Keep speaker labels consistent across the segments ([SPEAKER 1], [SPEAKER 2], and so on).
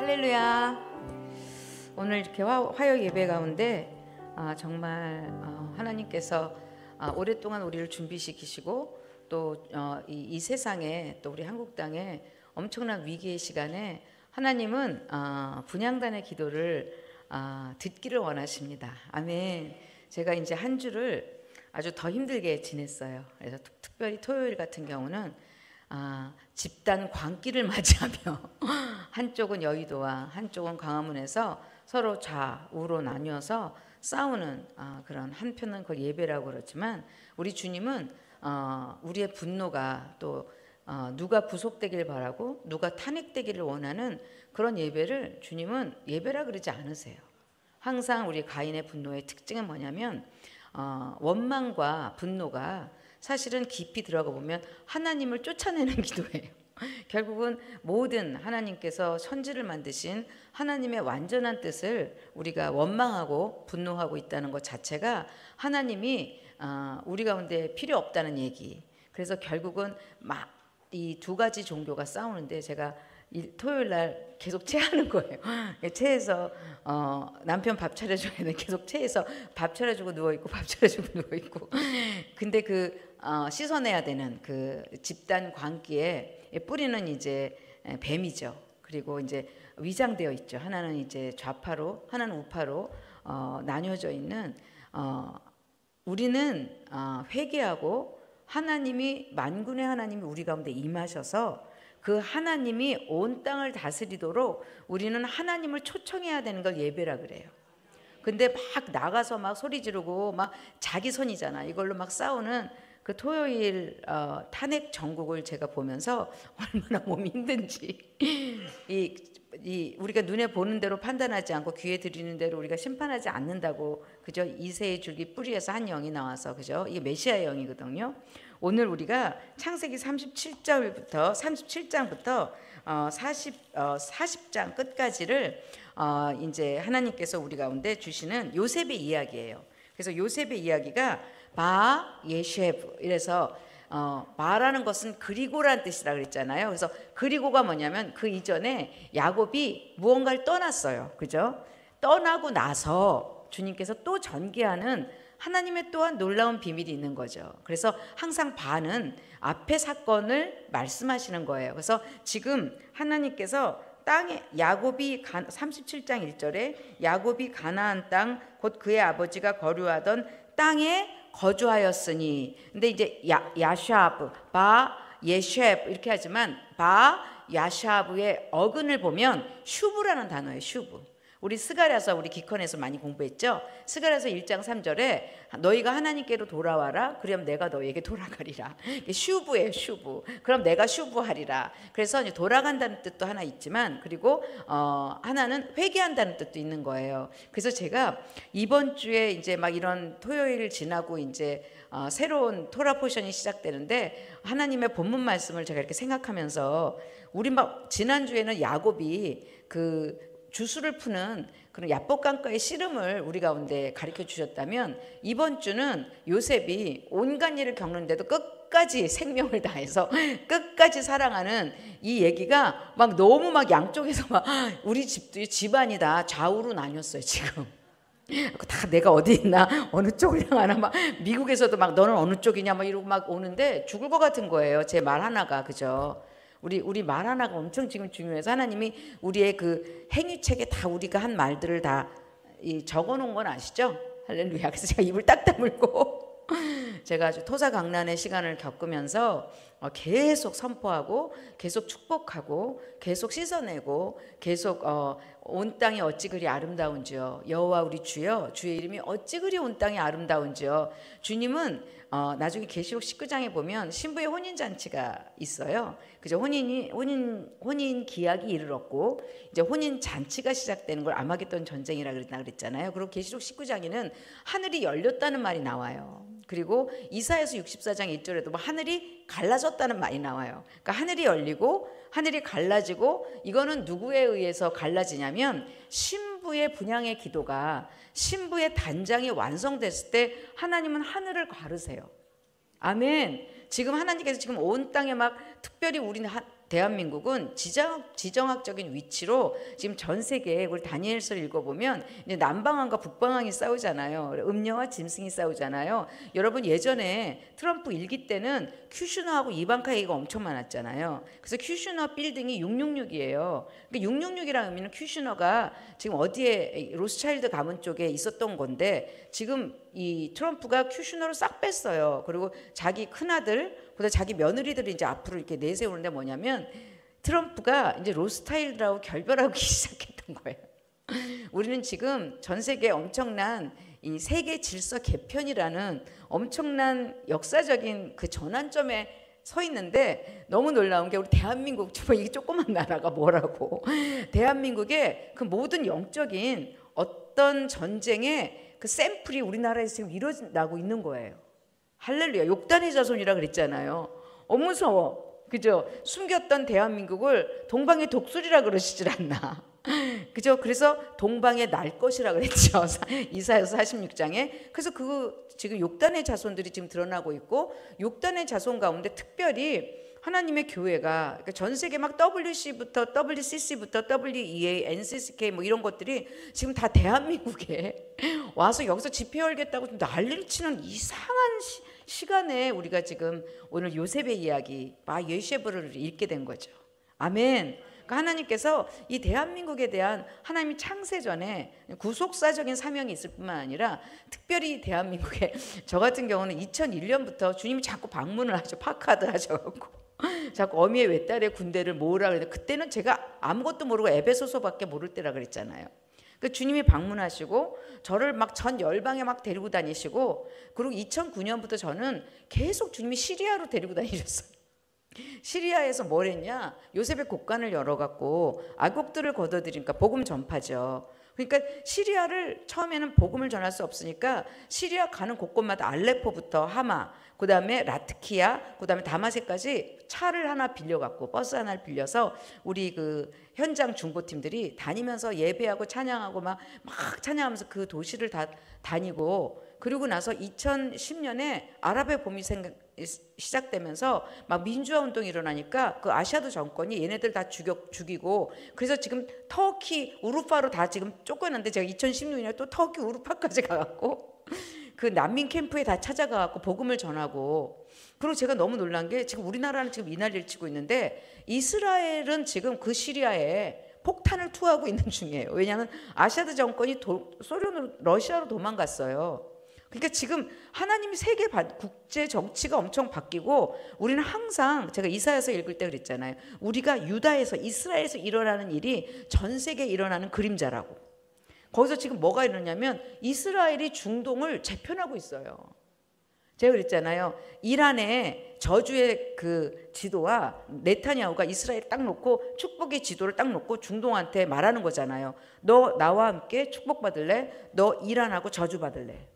[SPEAKER 1] 할렐루야. 오늘 이렇게 화요 예배 가운데 정말 하나님께서 오랫동안 우리를 준비시키시고 또 이 세상에 또 우리 한국 땅에 엄청난 위기의 시간에 하나님은 분향단의 기도를 듣기를 원하십니다. 아멘. 제가 이제 한 주를 아주 더 힘들게 지냈어요. 그래서 특별히 토요일 같은 경우는 집단 광기를 맞이하며 한쪽은 여의도와 한쪽은 광화문에서 서로 좌우로 나뉘어서 싸우는 그런 한편은 그걸 예배라고 그렇지만 우리 주님은 우리의 분노가 또 누가 구속되길 바라고 누가 탄핵되기를 원하는 그런 예배를 주님은 예배라 그러지 않으세요. 항상 우리 가인의 분노의 특징은 뭐냐면 원망과 분노가 사실은 깊이 들어가 보면 하나님을 쫓아내는 기도예요. 결국은 모든 하나님께서 천지를 만드신 하나님의 완전한 뜻을 우리가 원망하고 분노하고 있다는 것 자체가 하나님이 우리 가운데 필요 없다는 얘기. 그래서 결국은 막 이 두 가지 종교가 싸우는데 제가 토요일 날 계속 체하는 거예요. 체해서 남편 밥 차려줘야 돼. 계속 체해서 밥 차려주고 누워있고 밥 차려주고 누워있고. 근데 씻어내야 되는 그 집단 광기에 뿌리는 이제 뱀이죠. 그리고 이제 위장되어 있죠. 하나는 이제 좌파로, 하나는 우파로 나뉘어져 있는 우리는 회개하고 하나님이 만군의 하나님이 우리 가운데 임하셔서 그 하나님이 온 땅을 다스리도록 우리는 하나님을 초청해야 되는 걸 예배라 그래요. 근데 막 나가서 막 소리 지르고 막 자기 선이잖아. 이걸로 막 싸우는 그 토요일 탄핵 전국을 제가 보면서 얼마나 몸이 힘든지 우리가 눈에 보는 대로 판단하지 않고 귀에 들리는 대로 우리가 심판하지 않는다고 그죠? 이새의 줄기 뿌리에서 한 영이 나와서 그죠? 이게 메시아의 영이거든요. 오늘 우리가 창세기 37장부터 40장 끝까지를 이제 하나님께서 우리 가운데 주시는 요셉의 이야기예요. 그래서 요셉의 이야기가 바 예셰브 이래서 바라는 것은 그리고라는 뜻이라 그랬잖아요. 그래서 그리고가 뭐냐면 그 이전에 야곱이 무언가를 떠났어요. 그죠? 떠나고 나서 주님께서 또 전개하는 하나님의 또한 놀라운 비밀이 있는 거죠. 그래서 항상 바는 앞의 사건을 말씀하시는 거예요. 그래서 지금 하나님께서 땅에 야곱이 37장 1절에 야곱이 가나안 땅 곧 그의 아버지가 거류하던 땅에 거주하였으니. 근데 이제 야샤브 바 예쉐브 이렇게 하지만 바 야샤브의 어근을 보면 슈브라는 단어예요. 슈브. 우리 스가랴서 우리 기컨에서 많이 공부했죠. 스가랴서 1장 3절에 너희가 하나님께로 돌아와라. 그럼 내가 너희에게 돌아가리라. 슈브예요. 슈브. 그럼 내가 슈브하리라. 그래서 이제 돌아간다는 뜻도 하나 있지만 그리고 하나는 회개한다는 뜻도 있는 거예요. 그래서 제가 이번 주에 이제 막 이런 토요일을 지나고 이제 새로운 토라 포션이 시작되는데 하나님의 본문 말씀을 제가 이렇게 생각하면서 우리 막 지난주에는 야곱이 그 주술을 푸는 그런 야복강가의 씨름을 우리 가운데 가르쳐 주셨다면 이번 주는 요셉이 온갖 일을 겪는데도 끝까지 생명을 다해서 끝까지 사랑하는 이 얘기가 막 너무 막 양쪽에서 막 우리 집도 집안이 다 좌우로 나뉘었어요 지금. 다 내가 어디 있나 어느 쪽을 향하나 막 미국에서도 막 너는 어느 쪽이냐 막 이러고 막 오는데 죽을 것 같은 거예요. 제 말 하나가. 그죠? 우리 말 하나가 엄청 지금 중요해서 하나님이 우리의 그 행위책에 다 우리가 한 말들을 다 적어 놓은 건 아시죠? 할렐루야. 그래서 제가 입을 딱 다물고 제가 아주 토사강난의 시간을 겪으면서 계속 선포하고 계속 축복하고 계속 씻어내고 계속 온 땅이 어찌 그리 아름다운지요. 여호와 우리 주여 주의 이름이 어찌 그리 온 땅이 아름다운지요. 주님은 나중에 계시록 19장에 보면 신부의 혼인잔치가 있어요. 그죠? 혼인 기약이 이르렀고 이제 혼인잔치가 시작되는 걸 아마겟돈 전쟁이라 그랬잖아요. 그리고 계시록 19장에는 하늘이 열렸다는 말이 나와요. 그리고 이사야서 64장 1절에도 뭐 하늘이 갈라졌다는 말이 나와요. 그러니까 하늘이 열리고 하늘이 갈라지고 이거는 누구에 의해서 갈라지냐면 신부의 분향의 기도가 신부의 단장이 완성됐을 때 하나님은 하늘을 가르세요. 아멘. 지금 하나님께서 지금 온 땅에 막 특별히 우리는 대한민국은 지정학적인 위치로 지금 전 세계에 우리 다니엘서를 읽어보면 이제 남방왕과 북방왕이 싸우잖아요. 음녀와 짐승이 싸우잖아요. 여러분 예전에 트럼프 일기 때는 큐슈너하고 이방카 얘기가 엄청 많았잖아요. 그래서 큐슈너 빌딩이 666이에요. 그러니까 666이라는 의미는 큐슈너가 지금 어디에 로스차일드 가문 쪽에 있었던 건데 지금 이 트럼프가 큐슈너를 싹 뺐어요. 그리고 자기 큰아들 그다음 자기 며느리들이 이제 앞으로 이렇게 내세우는데 뭐냐면 트럼프가 이제 로스타일드라고 결별하기 시작했던 거예요. 우리는 지금 전 세계 엄청난 이 세계 질서 개편이라는 엄청난 역사적인 그 전환점에 서 있는데 너무 놀라운 게 우리 대한민국 이게 조그만 나라가 뭐라고 대한민국의 그 모든 영적인 어떤 전쟁의 그 샘플이 우리나라에서 지금 일어나고 있는 거예요. 할렐루야. 욕단의 자손이라 그랬잖아요. 무서워. 그죠? 숨겼던 대한민국을 동방의 독수리라 그러시질 않나. 그죠? 그래서 동방에 날 것이라 그랬죠. 이사야서 46장에. 그래서 그 지금 욕단의 자손들이 지금 드러나고 있고 욕단의 자손 가운데 특별히 하나님의 교회가 그러니까 전 세계 막 WC부터 WCC부터 WEA, NCCK 뭐 이런 것들이 지금 다 대한민국에 와서 여기서 집회 열겠다고 좀 난리를 치는 이상한 시간에 우리가 지금 오늘 요셉의 이야기 바예셰브를 읽게 된 거죠. 아멘. 그러니까 하나님께서 이 대한민국에 대한 하나님이 창세 전에 구속사적인 사명이 있을 뿐만 아니라 특별히 대한민국에 저 같은 경우는 2001년부터 주님이 자꾸 방문을 하셔. 파카드 하셔갖고 자꾸 어미의 외딸의 군대를 모으라 그랬는데 그때는 제가 아무것도 모르고 에베소서밖에 모를 때라 그랬잖아요. 그 주님이 방문하시고 저를 막 전 열방에 막 데리고 다니시고 그리고 2009년부터 저는 계속 주님이 시리아로 데리고 다니셨어요. 시리아에서 뭘 했냐? 요셉의 곡간을 열어갖고 악곡들을 걷어들이니까 복음 전파죠. 그러니까 시리아를 처음에는 복음을 전할 수 없으니까 시리아 가는 곳곳마다 알레포부터 하마, 그 다음에 라트키아, 그 다음에 다마섹까지 차를 하나 빌려갖고 버스 하나를 빌려서 우리 그 현장 중보팀들이 다니면서 예배하고 찬양하고 막 찬양하면서 그 도시를 다 다니고 그리고 나서 2010년에 아랍의 봄이 시작되면서 막 민주화 운동이 일어나니까 그 아샤드 정권이 얘네들 다 죽이고 그래서 지금 터키 우루파로 다 지금 쫓겨났는데 제가 2016년에 또 터키 우루파까지 가갖고 그 난민 캠프에 다 찾아가갖고 복음을 전하고 그리고 제가 너무 놀란 게 지금 우리나라는 지금 이 난리를 치고 있는데 이스라엘은 지금 그 시리아에 폭탄을 투하하고 있는 중이에요. 왜냐하면 아샤드 정권이 러시아로 도망갔어요. 그러니까 지금 하나님이 세계 국제 정치가 엄청 바뀌고 우리는 항상 제가 이사야서 읽을 때 그랬잖아요. 우리가 유다에서 이스라엘에서 일어나는 일이 전 세계에 일어나는 그림자라고. 거기서 지금 뭐가 일어나냐면 이스라엘이 중동을 재편하고 있어요. 제가 그랬잖아요. 이란의 저주의 그 지도와 네타냐후가 이스라엘 딱 놓고 축복의 지도를 딱 놓고 중동한테 말하는 거잖아요. 너 나와 함께 축복받을래? 너 이란하고 저주받을래?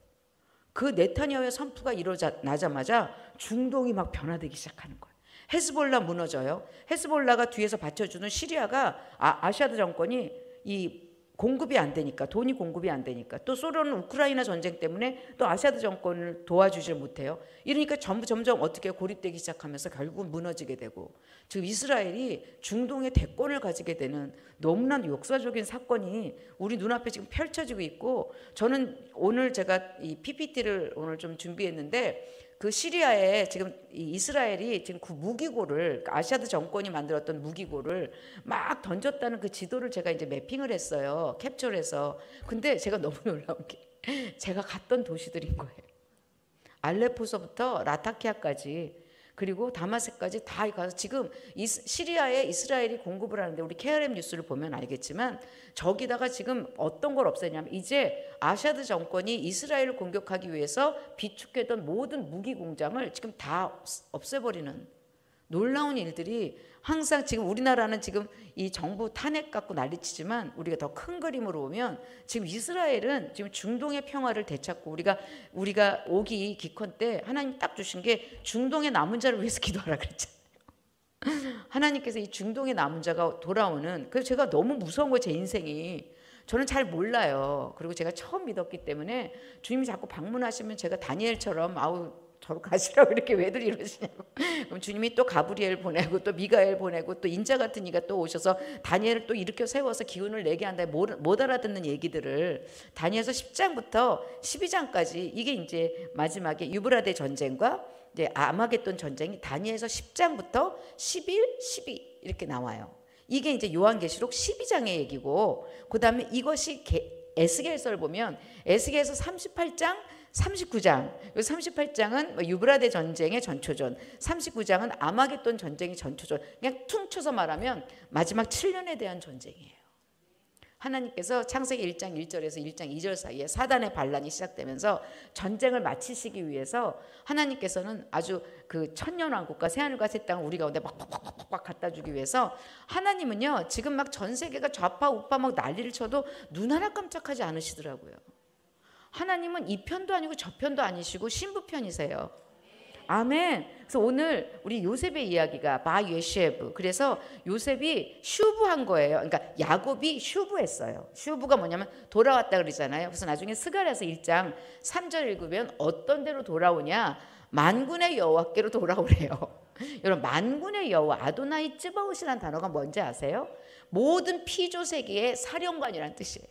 [SPEAKER 1] 그 네타냐후의 선포가 일어나자마자 중동이 막 변화되기 시작하는 거예요. 헤즈볼라 무너져요. 헤즈볼라가 뒤에서 받쳐주는 시리아가 아샤드 정권이 이 공급이 안 되니까 돈이 공급이 안 되니까 또 소련은 우크라이나 전쟁 때문에 또 아사드 정권을 도와주질 못해요. 이러니까 점점 어떻게 고립되기 시작하면서 결국은 무너지게 되고 지금 이스라엘이 중동의 대권을 가지게 되는 너무나 역사적인 사건이 우리 눈앞에 지금 펼쳐지고 있고 저는 오늘 제가 이 PPT를 오늘 좀 준비했는데 그 시리아에 지금 이스라엘이 지금 그 무기고를 아사드 정권이 만들었던 무기고를 막 던졌다는 그 지도를 제가 이제 매핑을 했어요. 캡처를 해서. 근데 제가 너무 놀라운 게 제가 갔던 도시들인 거예요. 알레포서부터 라타키아까지 그리고 다마섹까지 다 가서 지금 시리아에 이스라엘이 공급을 하는데 우리 KRM 뉴스를 보면 알겠지만 저기다가 지금 어떤 걸 없애냐면 이제 아사드 정권이 이스라엘을 공격하기 위해서 비축했던 모든 무기 공장을 지금 다 없애버리는 놀라운 일들이 항상 지금 우리나라는 지금 이 정부 탄핵 갖고 난리치지만 우리가 더 큰 그림으로 보면 지금 이스라엘은 지금 중동의 평화를 되찾고 우리가 오기 기컨 때 하나님 딱 주신 게 중동의 남은 자를 위해서 기도하라 그랬잖아요. 하나님께서 이 중동의 남은 자가 돌아오는 그래서 제가 너무 무서운 거예요. 제 인생이. 저는 잘 몰라요. 그리고 제가 처음 믿었기 때문에 주님이 자꾸 방문하시면 제가 다니엘처럼 저로 가시라고 이렇게 왜들 이러시냐고. 그럼 주님이 또 가브리엘 보내고 또 미가엘 보내고 또 인자 같은 이가 또 오셔서 다니엘을 또 일으켜 세워서 기운을 내게 한다. 못 알아듣는 얘기들을 다니엘서 10장부터 12장까지 이게 이제 마지막에 유브라데 전쟁과 이제 아마겟돈 전쟁이 다니엘서 10장부터 11, 12 이렇게 나와요. 이게 이제 요한계시록 12장의 얘기고 그다음에 이것이 에스겔서를 보면 에스겔서 38장 39장, 38장은 유브라데 전쟁의 전초전, 39장은 아마겟돈 전쟁의 전초전. 그냥 퉁쳐서 말하면 마지막 7년에 대한 전쟁이에요. 하나님께서 창세기 1장 1절에서 1장 2절 사이에 사단의 반란이 시작되면서 전쟁을 마치시기 위해서 하나님께서는 아주 그 천년왕국과 새하늘과 새 땅을 우리 가운데 막 갖다 주기 위해서 하나님은요 지금 막 전 세계가 좌파 우파 막 난리를 쳐도 눈 하나 깜짝하지 않으시더라고요. 하나님은 이 편도 아니고 저 편도 아니시고 신부 편이세요. 아멘. 그래서 오늘 우리 요셉의 이야기가 바예셰브. 그래서 요셉이 슈브한 거예요. 그러니까 야곱이 슈브했어요. 슈브가 뭐냐면 돌아왔다 그러잖아요. 그래서 나중에 스가랴서 1장 3절 읽으면 어떤 데로 돌아오냐? 만군의 여호와께로 돌아오래요. 여러분 만군의 여호와 아도나이 쯔바옷이라는 단어가 뭔지 아세요? 모든 피조 세계의 사령관이라는 뜻이에요.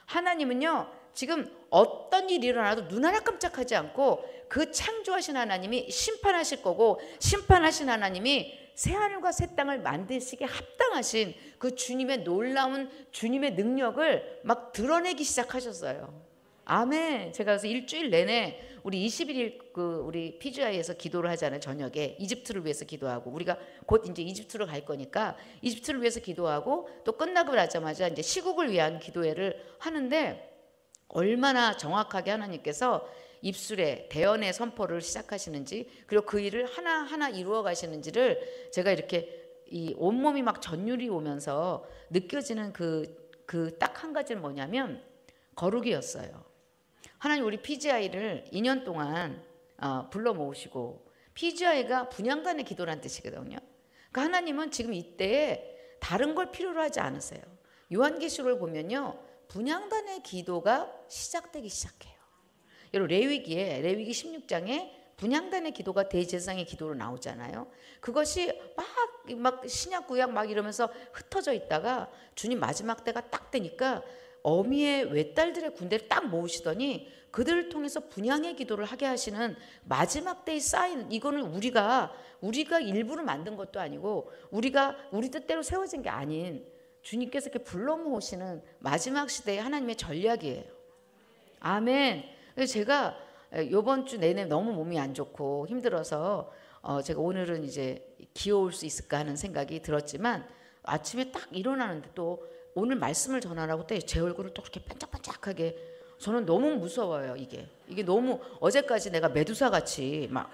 [SPEAKER 1] 하나님은요 지금 어떤 일이 일어나도 눈 하나 깜짝하지 않고 그 창조하신 하나님이 심판하실 거고 심판하신 하나님이 새하늘과 새 땅을 만드시기에 합당하신 그 주님의 놀라운 주님의 능력을 막 드러내기 시작하셨어요. 아멘. 제가 그래서 일주일 내내 우리 21일 우리 PGI에서 기도를 하잖아요. 저녁에 이집트를 위해서 기도하고 우리가 곧 이제 이집트로 갈 거니까 이집트를 위해서 기도하고 또 끝나고 나자마자 이제 시국을 위한 기도회를 하는데 얼마나 정확하게 하나님께서 입술에 대언의 선포를 시작하시는지 그리고 그 일을 하나하나 이루어 가시는지를 제가 이렇게 이 온몸이 막 전율이 오면서 느껴지는 그 딱 한 가지는 뭐냐면 거룩이었어요. 하나님 우리 PGI를 2년 동안 불러 모으시고 PGI가 분향단의 기도란 뜻이거든요. 그러니까 하나님은 지금 이때에 다른 걸 필요로 하지 않으세요. 요한계시록을 보면요. 분향단의 기도가 시작되기 시작해요. 여러분 레위기 16장에 분향단의 기도가 대제사장의 기도로 나오잖아요. 그것이 막 신약 구약 막 이러면서 흩어져 있다가 주님 마지막 때가 딱 되니까 어미의 외딸들의 군대를 딱 모으시더니 그들을 통해서 분향의 기도를 하게 하시는 마지막 때의 사인. 이거는 우리가 일부러 만든 것도 아니고 우리가 우리 뜻대로 세워진 게 아닌 주님께서 이렇게 불러 모으시는 마지막 시대의 하나님의 전략이에요. 아멘. 그래서 제가 이번 주 내내 너무 몸이 안 좋고 힘들어서 제가 오늘은 이제 기어올 수 있을까 하는 생각이 들었지만 아침에 딱 일어나는데 또 오늘 말씀을 전하라고 때 제 얼굴을 또 그렇게 반짝반짝하게 저는 너무 무서워요. 이게 너무 어제까지 내가 메두사 같이 막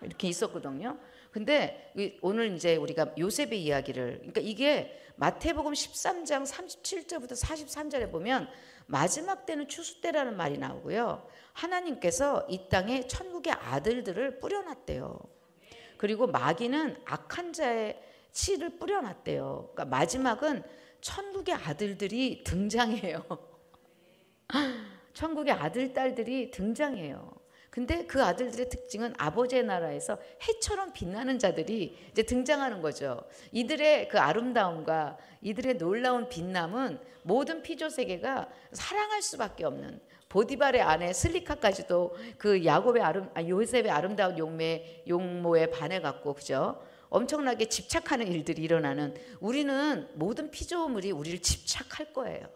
[SPEAKER 1] 이렇게 있었거든요. 근데 오늘 이제 우리가 요셉의 이야기를 그러니까 이게 마태복음 13장 37절부터 43절에 보면 마지막 때는 추수 때라는 말이 나오고요. 하나님께서 이 땅에 천국의 아들들을 뿌려놨대요. 그리고 마귀는 악한 자의 씨를 뿌려놨대요. 그러니까 마지막은 천국의 아들들이 등장해요. 천국의 아들, 딸들이 등장해요. 근데 그 아들들의 특징은 아버지의 나라에서 해처럼 빛나는 자들이 이제 등장하는 거죠. 이들의 그 아름다움과 이들의 놀라운 빛남은 모든 피조 세계가 사랑할 수밖에 없는 보디발의 아내 슬리카까지도 그 요셉의 아름다운 용모에 반해갖고 그죠? 엄청나게 집착하는 일들이 일어나는 우리는 모든 피조물이 우리를 집착할 거예요.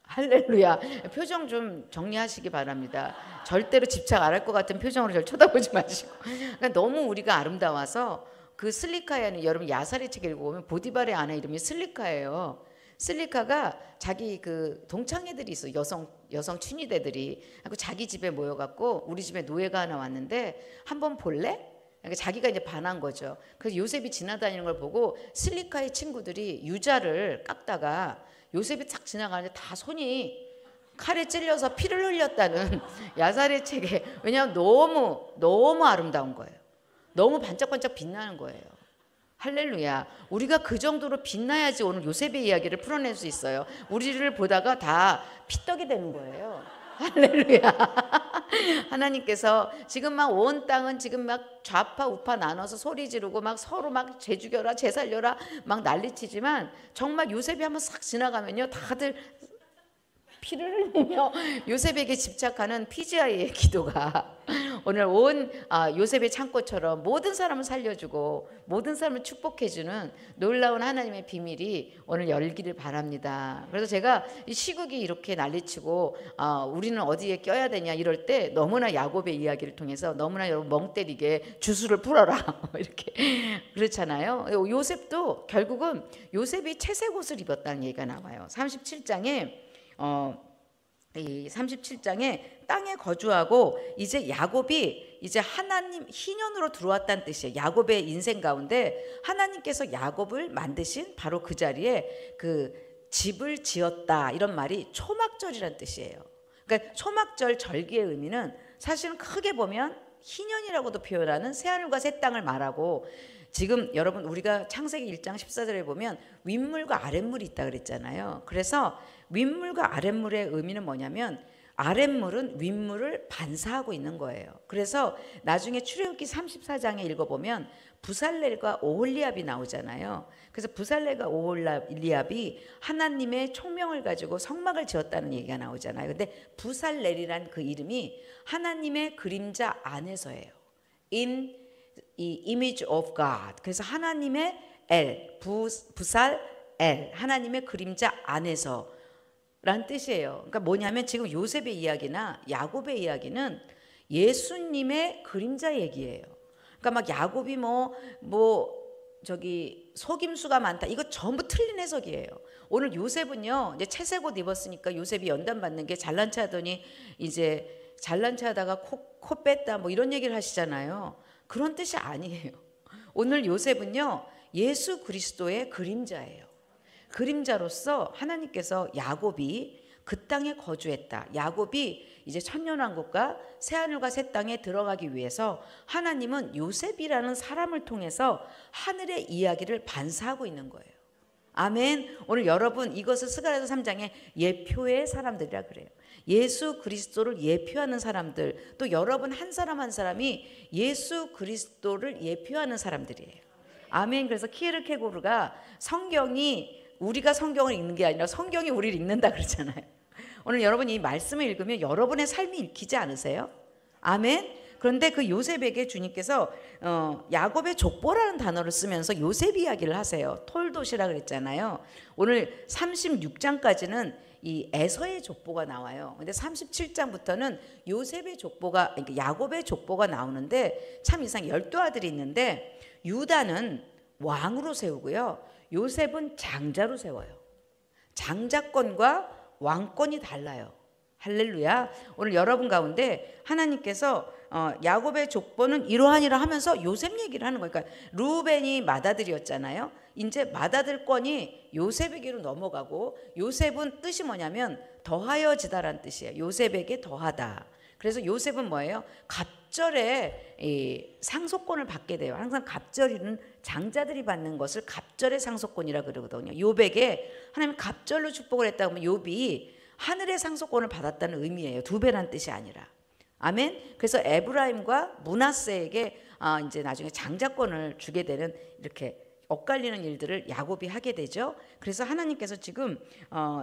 [SPEAKER 1] 할렐루야. 표정 좀 정리하시기 바랍니다. 절대로 집착 안 할 것 같은 표정으로 저를 쳐다보지 마시고. 그러니까 너무 우리가 아름다워서 그 슬리카에는 여러분 야사리 책 읽어보면 보디발의 아내 이름이 슬리카예요. 슬리카가 자기 그 동창회들이 있어 여성 춘희대들이 자기 집에 모여갖고 우리 집에 노예가 하나 왔는데 한번 볼래? 그러니까 자기가 이제 반한 거죠. 그래서 요셉이 지나다니는 걸 보고 슬리카의 친구들이 유자를 깎다가 요셉이 탁 지나가는데 다 손이 칼에 찔려서 피를 흘렸다는 야사리 책에 왜냐하면 너무 아름다운 거예요. 너무 반짝반짝 빛나는 거예요. 할렐루야. 우리가 그 정도로 빛나야지 오늘 요셉의 이야기를 풀어낼 수 있어요. 우리를 보다가 다 피떡이 되는 거예요. 할렐루야. 하나님께서 지금 막 온 땅은 지금 막 좌파 우파 나눠서 소리 지르고 막 서로 막 쟤 죽여라 쟤 살려라 막 난리치지만 정말 요셉이 한번 싹 지나가면요 다들 피를 흘리며 요셉에게 집착하는 피지아이의 기도가 오늘 온 요셉의 창고처럼 모든 사람을 살려주고 모든 사람을 축복해주는 놀라운 하나님의 비밀이 오늘 열기를 바랍니다. 그래서 제가 이 시국이 이렇게 난리치고 우리는 어디에 껴야 되냐 이럴 때 너무나 야곱의 이야기를 통해서 너무나 여러분 멍 때리게 주술을 풀어라 이렇게 그렇잖아요. 요셉도 결국은 요셉이 채색 옷을 입었다는 얘기가 나와요. 37장에 이 37장에 땅에 거주하고 이제 야곱이 이제 하나님 희년으로 들어왔다는 뜻이에요. 야곱의 인생 가운데 하나님께서 야곱을 만드신 바로 그 자리에 그 집을 지었다 이런 말이 초막절이라는 뜻이에요. 그러니까 초막절 절기의 의미는 사실은 크게 보면 희년이라고도 표현하는 새하늘과 새 땅을 말하고 지금 여러분 우리가 창세기 1장 14절에 보면 윗물과 아랫물이 있다 그랬잖아요. 그래서 윗물과 아랫물의 의미는 뭐냐면 아랫물은 윗물을 반사하고 있는 거예요. 그래서 나중에 출애굽기 34장에 읽어보면 부살렐과 오홀리압이 나오잖아요. 그래서 부살렐과 오홀리압이 하나님의 총명을 가지고 성막을 지었다는 얘기가 나오잖아요. 근데 부살렐이란 그 이름이 하나님의 그림자 안에서예요. In 이 image of God. 그래서 하나님의 엘, 부살 엘, 하나님의 그림자 안에서 라는 뜻이에요. 그러니까 뭐냐면 지금 요셉의 이야기나 야곱의 이야기는 예수님의 그림자 얘기예요. 그러니까 막 야곱이 저기 속임수가 많다. 이거 전부 틀린 해석이에요. 오늘 요셉은요, 이제 채색 옷 입었으니까 요셉이 연단 받는 게 잘난 체 하더니 이제 잘난 체 하다가 코 뺐다 뭐 이런 얘기를 하시잖아요. 그런 뜻이 아니에요. 오늘 요셉은요, 예수 그리스도의 그림자예요. 그림자로서 하나님께서 야곱이 그 땅에 거주했다. 야곱이 이제 천년왕국과 새하늘과 새 땅에 들어가기 위해서 하나님은 요셉이라는 사람을 통해서 하늘의 이야기를 반사하고 있는 거예요. 아멘. 오늘 여러분 이것을 스가랴서 3장에 예표의 사람들이라 그래요. 예수 그리스도를 예표하는 사람들, 또 여러분 한 사람 한 사람이 예수 그리스도를 예표하는 사람들이에요. 아멘. 그래서 키에르케고르가 성경이 우리가 성경을 읽는 게 아니라 성경이 우리를 읽는다 그러잖아요. 오늘 여러분이 이 말씀을 읽으면 여러분의 삶이 읽히지 않으세요? 아멘. 그런데 그 요셉에게 주님께서 야곱의 족보라는 단어를 쓰면서 요셉 이야기를 하세요. 톨도시라 그랬잖아요. 오늘 36장까지는 이 에서의 족보가 나와요. 근데 37장부터는 요셉의 족보가, 그러니까 야곱의 족보가 나오는데 참 이상 12아들이 있는데 유다는 왕으로 세우고요. 요셉은 장자로 세워요. 장자권과 왕권이 달라요. 할렐루야. 오늘 여러분 가운데 하나님께서 야곱의 족보는 이러하니라 하면서 요셉 얘기를 하는 거예요. 그러니까 루벤이 맏아들이었잖아요. 이제 맏아들권이 요셉에게로 넘어가고 요셉은 뜻이 뭐냐면 더하여지다라는 뜻이에요. 요셉에게 더하다. 그래서 요셉은 뭐예요? 갑절의 상속권을 받게 돼요. 항상 갑절이는 장자들이 받는 것을 갑절의 상속권이라 그러거든요. 욥에게 하나님 갑절로 축복을 했다고 하면 욥이 하늘의 상속권을 받았다는 의미예요. 2배란 뜻이 아니라. 아멘. 그래서 에브라임과 므낫세에게 이제 나중에 장자권을 주게 되는 이렇게 엇갈리는 일들을 야곱이 하게 되죠. 그래서 하나님께서 지금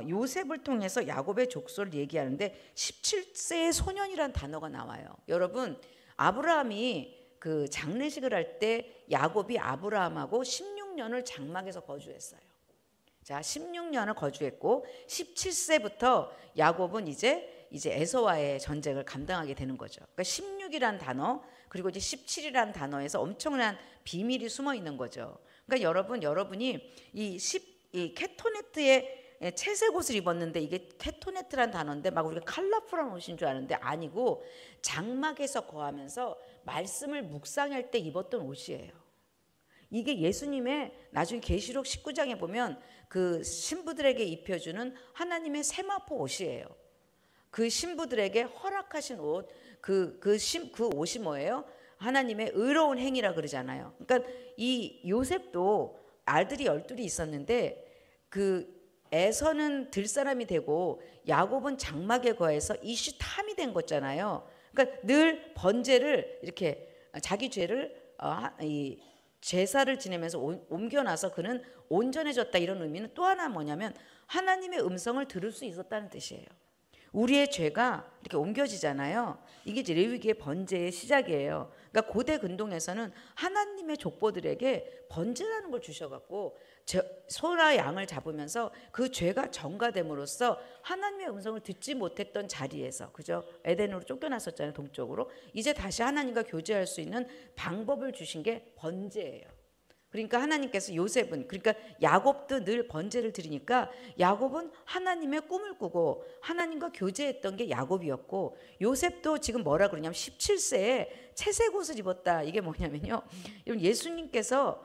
[SPEAKER 1] 요셉을 통해서 야곱의 족속을 얘기하는데 17세의 소년이란 단어가 나와요. 여러분 아브라함이 그 장례식을 할 때 야곱이 아브라함하고 16년을 장막에서 거주했어요. 자, 16년을 거주했고 17세부터 야곱은 이제 에서와의 전쟁을 감당하게 되는 거죠. 그러니까 16이란 단어 그리고 이제 17이란 단어에서 엄청난 비밀이 숨어 있는 거죠. 그러니까 여러분이 이 케토네트의 채색 옷을 입었는데 이게 케토네트란 단어인데 막 우리가 컬러풀한 옷인 줄 아는데 아니고 장막에서 거하면서 말씀을 묵상할 때 입었던 옷이에요. 이게 예수님의 나중에 계시록 19장에 보면 그 신부들에게 입혀주는 하나님의 세마포 옷이에요. 그 신부들에게 허락하신 옷, 그 옷이 뭐예요? 하나님의 의로운 행위라 그러잖아요. 그러니까 이 요셉도 아들이 12이 있었는데 그 에서는 들사람이 되고 야곱은 장막에 거해서 이슈탐이 된 거잖아요. 그러니까 늘 번제를 이렇게 자기 죄를 이 제사를 지내면서 옮겨놔서 그는 온전해졌다, 이런 의미는 또 하나 뭐냐면 하나님의 음성을 들을 수 있었다는 뜻이에요. 우리의 죄가 이렇게 옮겨지잖아요. 이게 이제 레위기의 번제의 시작이에요. 그러니까 고대 근동에서는 하나님의 족보들에게 번제라는 걸 주셔갖고 소나 양을 잡으면서 그 죄가 전가됨으로써 하나님의 음성을 듣지 못했던 자리에서, 그죠? 에덴으로 쫓겨났었잖아요, 동쪽으로. 이제 다시 하나님과 교제할 수 있는 방법을 주신 게 번제예요. 그러니까 하나님께서 요셉은, 그러니까 야곱도 늘 번제를 드리니까 야곱은 하나님의 꿈을 꾸고 하나님과 교제했던 게 야곱이었고, 요셉도 지금 뭐라 그러냐면 17세에 채색 옷을 입었다. 이게 뭐냐면요, 예수님께서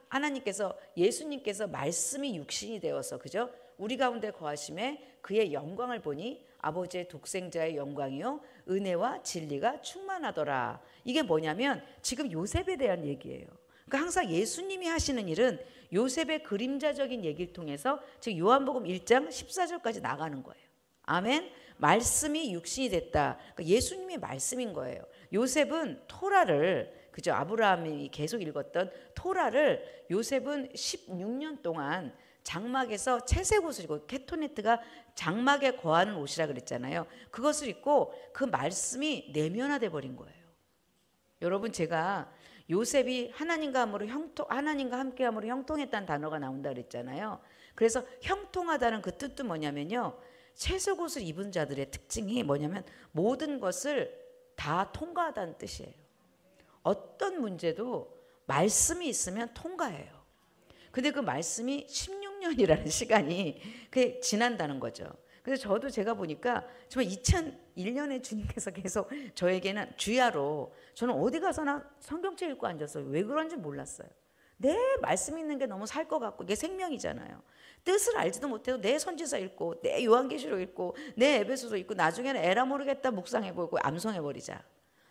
[SPEAKER 1] 하나님께서, 예수님께서 말씀이 육신이 되어서, 그죠? 우리 가운데 거하심에 그의 영광을 보니 아버지의 독생자의 영광이요 은혜와 진리가 충만하더라. 이게 뭐냐면 지금 요셉에 대한 얘기예요. 그러니까 항상 예수님이 하시는 일은 요셉의 그림자적인 얘기를 통해서 지금 요한복음 1장 14절까지 나가는 거예요. 아멘. 말씀이 육신이 됐다. 그러니까 예수님의 말씀인 거예요. 요셉은 토라를, 그죠? 아브라함이 계속 읽었던 토라를 요셉은 16년 동안 장막에서 채색 옷을 입고, 케토네트가 장막에 거하는 옷이라 그랬잖아요. 그것을 입고 그 말씀이 내면화돼 버린 거예요. 여러분, 제가 요셉이 하나님과 함께함으로 형통했다는 단어가 나온다 그랬잖아요. 그래서 형통하다는 그 뜻도 뭐냐면요, 채색 옷을 입은 자들의 특징이 뭐냐면 모든 것을 다 통과하다는 뜻이에요. 어떤 문제도 말씀이 있으면 통과해요. 근데 그 말씀이 16년이라는 시간이 그게 지난다는 거죠. 그래서 저도 제가 보니까 정말 2001년에 주님께서 계속 저에게는 주야로, 저는 어디 가서나 성경책 읽고 앉았어요. 왜 그런지 몰랐어요. 내 말씀 있는 게 너무 살 것 같고, 이게 생명이잖아요. 뜻을 알지도 못해도 내 선지서 읽고 내 요한계시록 읽고 내 에베소서 읽고 나중에는 에라 모르겠다 묵상해보고 암송해버리자.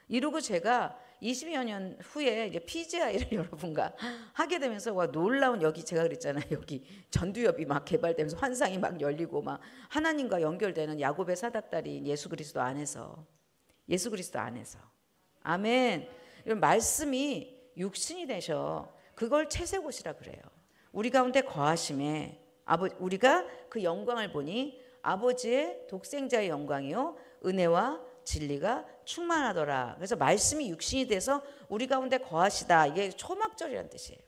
[SPEAKER 1] 이러고 제가 20여 년 후에 이제 PGI를 여러분과 하게 되면서, 와, 놀라운, 여기 제가 그랬잖아요. 여기 전두엽이 막 개발되면서 환상이 막 열리고 막 하나님과 연결되는 야곱의 사닥다리, 예수 그리스도 안에서. 아멘. 이런 말씀이 육신이 되셔. 그걸 채색 옷이라 그래요. 우리 가운데 거하심에 우리가 그 영광을 보니 아버지의 독생자의 영광이요 은혜와 진리가 충만하더라. 그래서 말씀이 육신이 돼서 우리 가운데 거하시다. 이게 초막절이라는 뜻이에요.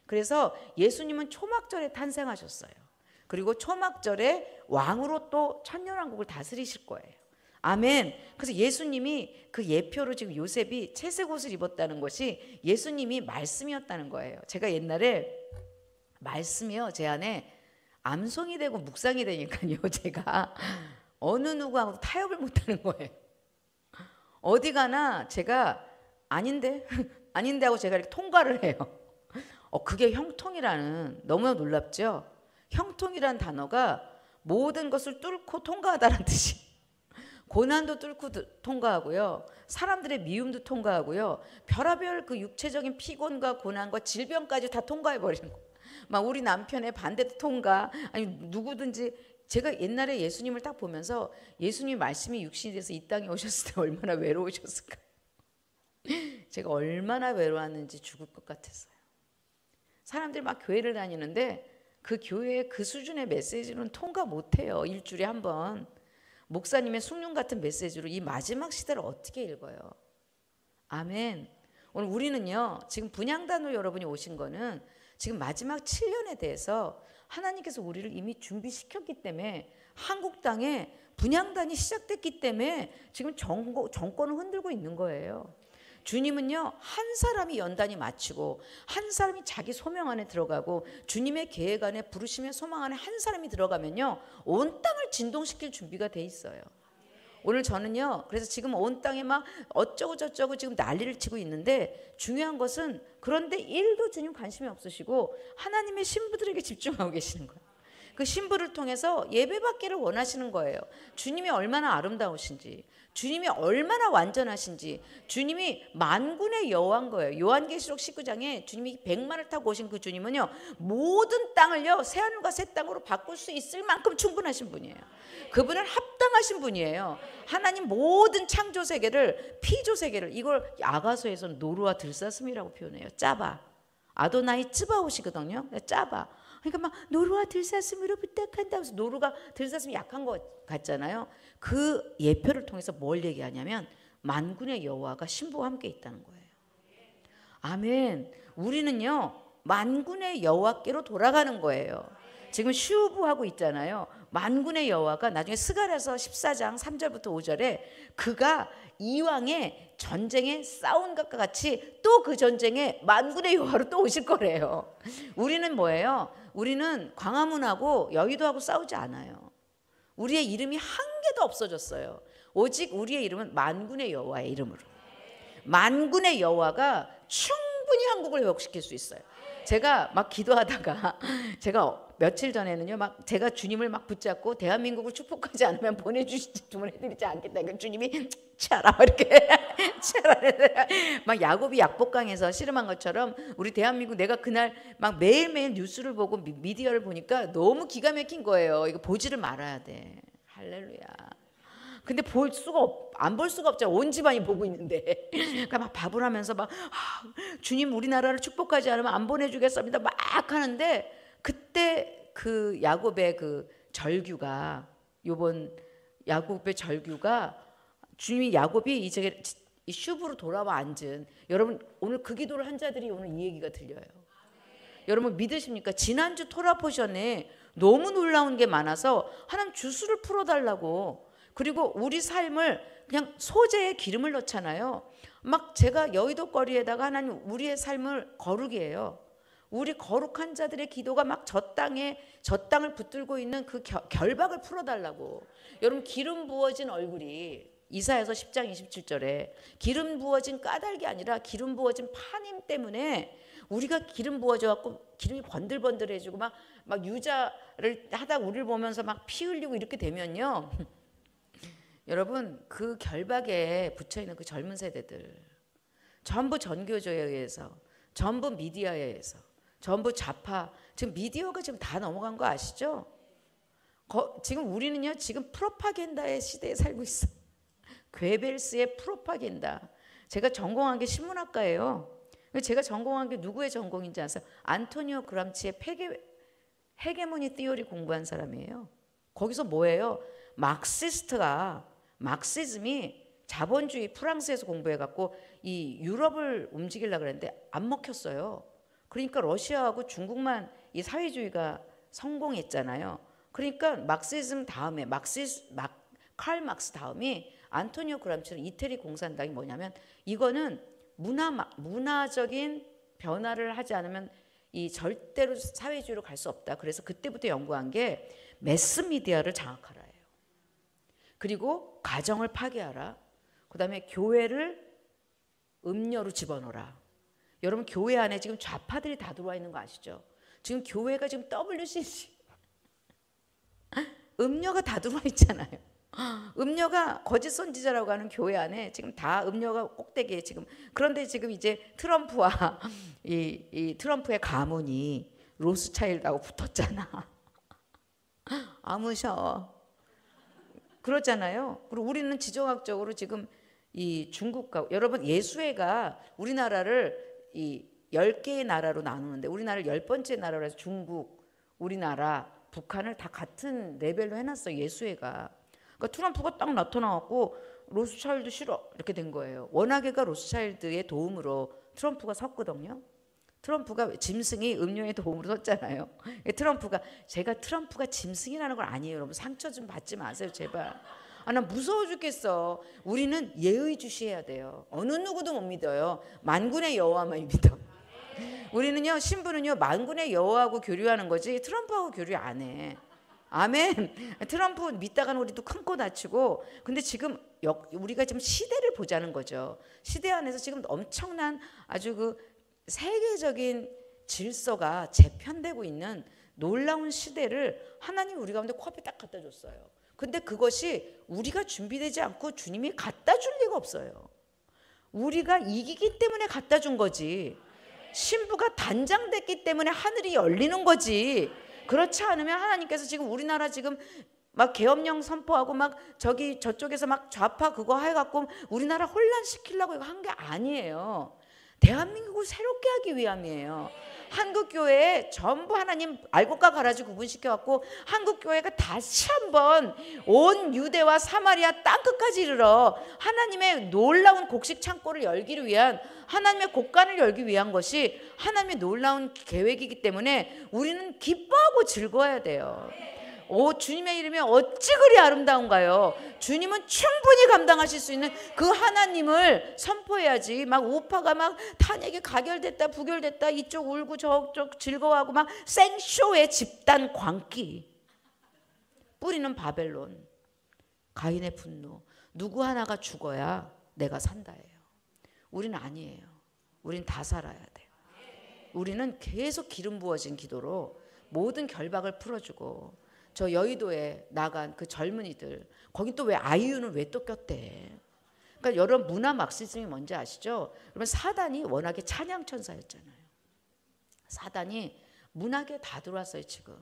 [SPEAKER 1] 그래서 예수님은 초막절에 탄생하셨어요. 그리고 초막절에 왕으로 또 천년왕국을 다스리실 거예요. 아멘. 그래서 예수님이 그 예표로 지금 요셉이 채색 옷을 입었다는 것이 예수님이 말씀이었다는 거예요. 제가 옛날에 말씀이요, 제 안에 암송이 되고 묵상이 되니까요, 제가 어느 누구하고도 타협을 못하는 거예요. 어디 가나 제가 아닌데 하고 제가 이렇게 통과를 해요. 그게 형통이라는, 너무나 놀랍죠? 형통이라는 단어가 모든 것을 뚫고 통과하다는 뜻이. 고난도 뚫고 통과하고요, 사람들의 미움도 통과하고요, 별하별 그 육체적인 피곤과 고난과 질병까지 다 통과해버리는 거예요. 막 우리 남편의 반대도 통과, 아니 누구든지. 제가 옛날에 예수님을 딱 보면서 예수님 말씀이 육신이 돼서 이 땅에 오셨을 때 얼마나 외로우셨을까. 제가 얼마나 외로웠는지 죽을 것 같았어요. 사람들이 막 교회를 다니는데 그 교회의 그 수준의 메시지는 통과 못해요. 일주일에 한 번. 목사님의 숭늉 같은 메시지로 이 마지막 시대를 어떻게 읽어요? 아멘. 오늘 우리는요, 지금 분향단으로 여러분이 오신 거는 지금 마지막 7년에 대해서 하나님께서 우리를 이미 준비시켰기 때문에, 한국 땅에 분향단이 시작됐기 때문에 지금 정권을 흔들고 있는 거예요. 주님은요, 한 사람이 연단이 마치고 한 사람이 자기 소명 안에 들어가고 주님의 계획 안에, 부르심의 소망 안에 한 사람이 들어가면요, 온 땅을 진동시킬 준비가 돼 있어요. 오늘 저는요, 그래서 지금 온 땅에 막 어쩌고 저쩌고 지금 난리를 치고 있는데, 중요한 것은 그런데 1도 주님 관심이 없으시고 하나님의 신부들에게 집중하고 계시는 거예요. 그 신부를 통해서 예배받기를 원하시는 거예요. 주님이 얼마나 아름다우신지, 주님이 얼마나 완전하신지, 주님이 만군의 여호와인 거예요. 요한계시록 19장에 주님이 백마를 타고 오신 그 주님은요, 모든 땅을요 새하늘과 새 땅으로 바꿀 수 있을 만큼 충분하신 분이에요. 그분은 합당하신 분이에요. 하나님 모든 창조 세계를, 피조 세계를, 이걸 아가서에서는 노루와 들사슴이라고 표현해요. 짜바, 아도나이 쯔바옷이거든요. 짜바. 그러니까 막 노루와 들사슴으로 부탁한다 하면서, 노루가 들사슴이 약한 것 같잖아요. 그 예표를 통해서 뭘 얘기하냐면 만군의 여호와가 신부와 함께 있다는 거예요. 아멘. 우리는요 만군의 여호와께로 돌아가는 거예요. 지금 슈브하고 있잖아요. 만군의 여호와가 나중에 스가랴서 14장 3절부터 5절에 그가 이왕의 전쟁에 싸운 것과 같이 또 그 전쟁에 만군의 여호와로 또 오실 거래요. 우리는 뭐예요? 우리는 광화문하고 여의도하고 싸우지 않아요. 우리의 이름이 한 개도 없어졌어요. 오직 우리의 이름은 만군의 여호와의 이름으로. 만군의 여호와가 충분히 한국을 회복시킬 수 있어요. 제가 막 기도하다가 제가 며칠 전에는요 막 제가 주님을 막 붙잡고 대한민국을 축복하지 않으면 보내주시지 주문해드리지 않겠다. 그러니까 주님이 차라 이렇게 차라 막 야곱이 약복강에서 씨름한 것처럼 우리 대한민국, 내가 그날 막 매일매일 뉴스를 보고 미디어를 보니까 너무 기가 막힌 거예요. 이거 보지를 말아야 돼. 할렐루야. 근데 안 볼 수가 없잖아. 온 집안이 보고 있는데. 그러니까 막 밥을 하면서 막 주님 우리나라를 축복하지 않으면 안 보내주겠습니다 막 하는데, 그때 그 야곱의 그 절규가, 요번 야곱의 절규가, 주님이 야곱이 이제 이 슈브로 돌아와 앉은, 여러분 오늘 그 기도를 한 자들이 오늘 이 얘기가 들려요. 여러분 믿으십니까? 지난주 토라 포션에 너무 놀라운 게 많아서 하나님 주수를 풀어달라고, 그리고 우리 삶을 그냥 소재에 기름을 넣잖아요. 막 제가 여의도 거리에다가 하나님 우리의 삶을 거룩이에요. 우리 거룩한 자들의 기도가 막 저 땅을 붙들고 있는 그 결박을 풀어달라고. 여러분 기름 부어진 얼굴이, 이사야서 10장 27절에 기름 부어진 까닭이 아니라 기름 부어진 파님 때문에 우리가 기름 부어져 갖고 기름이 번들번들해지고 막 유자를 하다 우리를 보면서 막 피 흘리고 이렇게 되면요, 여러분 그 결박에 붙여있는 그 젊은 세대들 전부 전교조에 의해서, 전부 미디어에 의해서, 전부 좌파, 지금 미디어가 지금 다 넘어간 거 아시죠? 지금 우리는요 지금 프로파간다의 시대에 살고 있어. 괴벨스의 프로파간다. 제가 전공한 게 신문학과예요. 제가 전공한 게 누구의 전공인지 아세요? 안토니오 그람치의 헤게모니 티오리 공부한 사람이에요. 거기서 뭐예요? 막시즘이 자본주의 프랑스에서 공부해갖고 이 유럽을 막으려고 그랬는데 안 먹혔어요. 그러니까 러시아하고 중국만 이 사회주의가 성공했잖아요. 그러니까 막시즘 다음에 칼 막스 다음이 안토니오 그람치는 이태리 공산당이 뭐냐면, 이거는 문화적인 변화를 하지 않으면 이 절대로 사회주의로 갈 수 없다. 그래서 그때부터 연구한 게 매스미디어를 장악하라예요. 그리고 가정을 파괴하라. 그 다음에 교회를 음료로 집어넣어라. 여러분 교회 안에 지금 좌파들이 다 들어와 있는 거 아시죠? 지금 교회가 지금 WCC 음료가 다 들어와 있잖아요. 음료가 거짓 선지자라고 하는 교회 안에 지금 다 음료가 꼭대기에 지금. 그런데 지금 이제 트럼프와 이 트럼프의 가문이 로스차일드하고 붙었잖아. 아무셔. 그렇잖아요. 그리고 우리는 지정학적으로 지금 이 중국과, 여러분 예수회가 우리나라를 이 10개의 나라로 나누는데 우리나라를 10번째 나라로 해서 중국, 우리나라, 북한을 다 같은 레벨로 해놨어요. 예수회가. 그러니까 트럼프가 딱 나타나갖고 로스차일드 싫어 이렇게 된 거예요. 워낙에가 로스차일드의 도움으로 트럼프가 섰거든요. 트럼프가 짐승이 음료의 도움으로 섰잖아요. 제가 트럼프가 짐승이라는 걸 아니에요. 여러분 상처 좀 받지 마세요 제발. 나 무서워 죽겠어. 우리는 예의주시해야 돼요. 어느 누구도 못 믿어요. 만군의 여호와만 믿어. 우리는요, 신부는요 만군의 여호와하고 교류하는 거지 트럼프하고 교류 안 해. 아멘. 트럼프 믿다가는 우리도 큰 코 다치고. 근데 지금 우리가 지금 시대를 보자는 거죠. 시대 안에서 지금 엄청난 아주 그 세계적인 질서가 재편되고 있는 놀라운 시대를 하나님이 우리 가운데 코앞에 딱 갖다 줬어요. 근데 그것이 우리가 준비되지 않고 주님이 갖다 줄 리가 없어요. 우리가 이기기 때문에 갖다 준 거지. 신부가 단장됐기 때문에 하늘이 열리는 거지. 그렇지 않으면 하나님께서 지금 우리나라 지금 막 계엄령 선포하고 막 저쪽에서 막 좌파 그거 해갖고 우리나라 혼란시키려고 이거 한 게 아니에요. 대한민국을 새롭게 하기 위함이에요. 한국교회에 전부 하나님 알곡과 가라지 구분시켜갖고 한국교회가 다시 한번 온 유대와 사마리아 땅끝까지 이르러 하나님의 놀라운 곡식 창고를 열기를 위한, 하나님의 곡간을 열기 위한 것이 하나님의 놀라운 계획이기 때문에 우리는 기뻐하고 즐거워야 돼요. 오, 주님의 이름이 어찌 그리 아름다운가요? 주님은 충분히 감당하실 수 있는 그 하나님을 선포해야지. 막 우파가 막 탄핵이 가결됐다 부결됐다 이쪽 울고 저쪽 즐거워하고 막 생쇼의 집단 광기, 뿌리는 바벨론, 가인의 분노. 누구 하나가 죽어야 내가 산다예요. 우리는 아니에요. 우린 다 살아야 돼요. 우리는 계속 기름 부어진 기도로 모든 결박을 풀어주고, 저 여의도에 나간 그 젊은이들, 거기 또 왜 아이유는 왜 또 꼈대? 그러니까 여러분 문화 막시즘이 뭔지 아시죠? 그러면 사단이 워낙에 찬양 천사였잖아요. 사단이 문학에 다 들어왔어요 지금.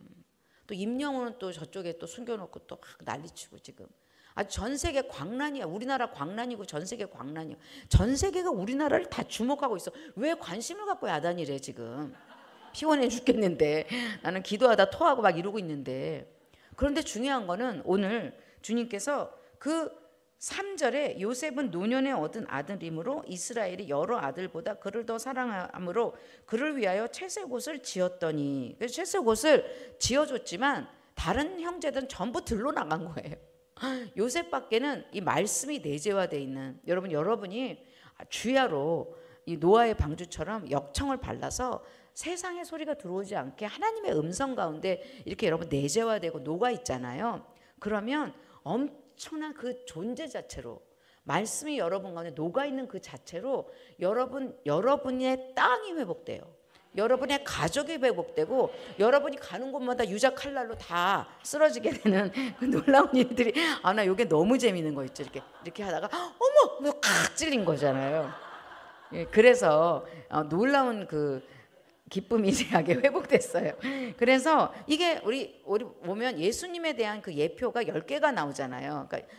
[SPEAKER 1] 또 임영웅은 또 저쪽에 또 숨겨놓고 또 막 난리치고 지금. 아, 전 세계 광란이야. 우리나라 광란이고 전 세계 광란이야. 전 세계가 우리나라를 다 주목하고 있어. 왜 관심을 갖고 야단이래 지금. 피곤해 죽겠는데 나는 기도하다 토하고 막 이러고 있는데. 그런데 중요한 거는 오늘 주님께서 그 3절에 요셉은 노년에 얻은 아들이므로 이스라엘이 여러 아들보다 그를 더 사랑함으로 그를 위하여 채색옷을 지었더니. 그래서 채색옷을 지어줬지만 다른 형제들은 전부 들러 나간 거예요. 요셉밖에는 이 말씀이 내재화되어 있는, 여러분이 주야로 이 노아의 방주처럼 역청을 발라서 세상의 소리가 들어오지 않게 하나님의 음성 가운데 이렇게 여러분 내재화되고 녹아 있잖아요. 그러면 엄청난 그 존재 자체로, 말씀이 여러분 가운데 녹아 있는 그 자체로 여러분의 땅이 회복돼요. 여러분의 가족이 회복되고 여러분이 가는 곳마다 유자 칼날로 다 쓰러지게 되는 그 놀라운 일들이. 아, 나 이게 너무 재밌는 거 있죠. 이렇게 하다가 어머, 칵 찔린 거잖아요. 예, 그래서 놀라운 그 기쁨이 제하게 회복됐어요. 그래서 이게 우리 보면 예수님에 대한 그 예표가 10개가 나오잖아요. 그러니까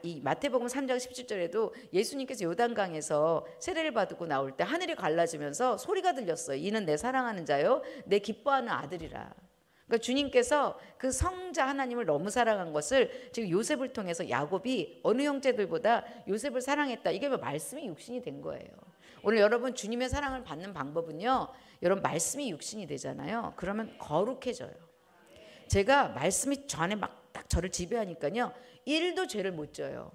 [SPEAKER 1] 이 마태복음 3장 17절에도 예수님께서 요단강에서 세례를 받고 나올 때 하늘이 갈라지면서 소리가 들렸어요. 이는 내 사랑하는 자요, 내 기뻐하는 아들이라. 그러니까 주님께서 그 성자 하나님을 너무 사랑한 것을 지금 요셉을 통해서 야곱이 어느 형제들보다 요셉을 사랑했다. 이게 말씀이 육신이 된 거예요. 오늘 여러분 주님의 사랑을 받는 방법은요, 여러분 말씀이 육신이 되잖아요. 그러면 거룩해져요. 제가 말씀이 저 안에 막 딱 저를 지배하니까요 1도 죄를 못 져요.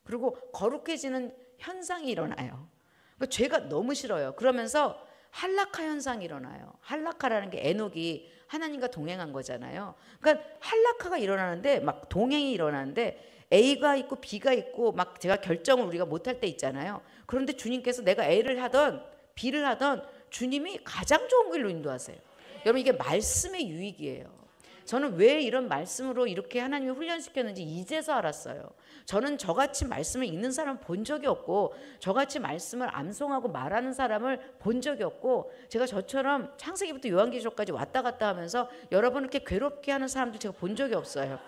[SPEAKER 1] 그리고 거룩해지는 현상이 일어나요. 그러니까 죄가 너무 싫어요. 그러면서 할라카 현상이 일어나요. 할라카라는 게 에녹이 하나님과 동행한 거잖아요. 그러니까 할라카가 일어나는데, 막 동행이 일어나는데 A가 있고 B가 있고 막 제가 결정을 우리가 못할 때 있잖아요. 그런데 주님께서 내가 A를 하던 B를 하던 주님이 가장 좋은 길로 인도하세요. 여러분 이게 말씀의 유익이에요. 저는 왜 이런 말씀으로 이렇게 하나님이 훈련시켰는지 이제서 알았어요. 저는 저같이 말씀을 읽는 사람을 본 적이 없고 저같이 말씀을 암송하고 말하는 사람을 본 적이 없고, 제가 저처럼 창세기부터 요한계시록까지 왔다 갔다 하면서 여러분을 이렇게 괴롭게 하는 사람들 제가 본 적이 없어요.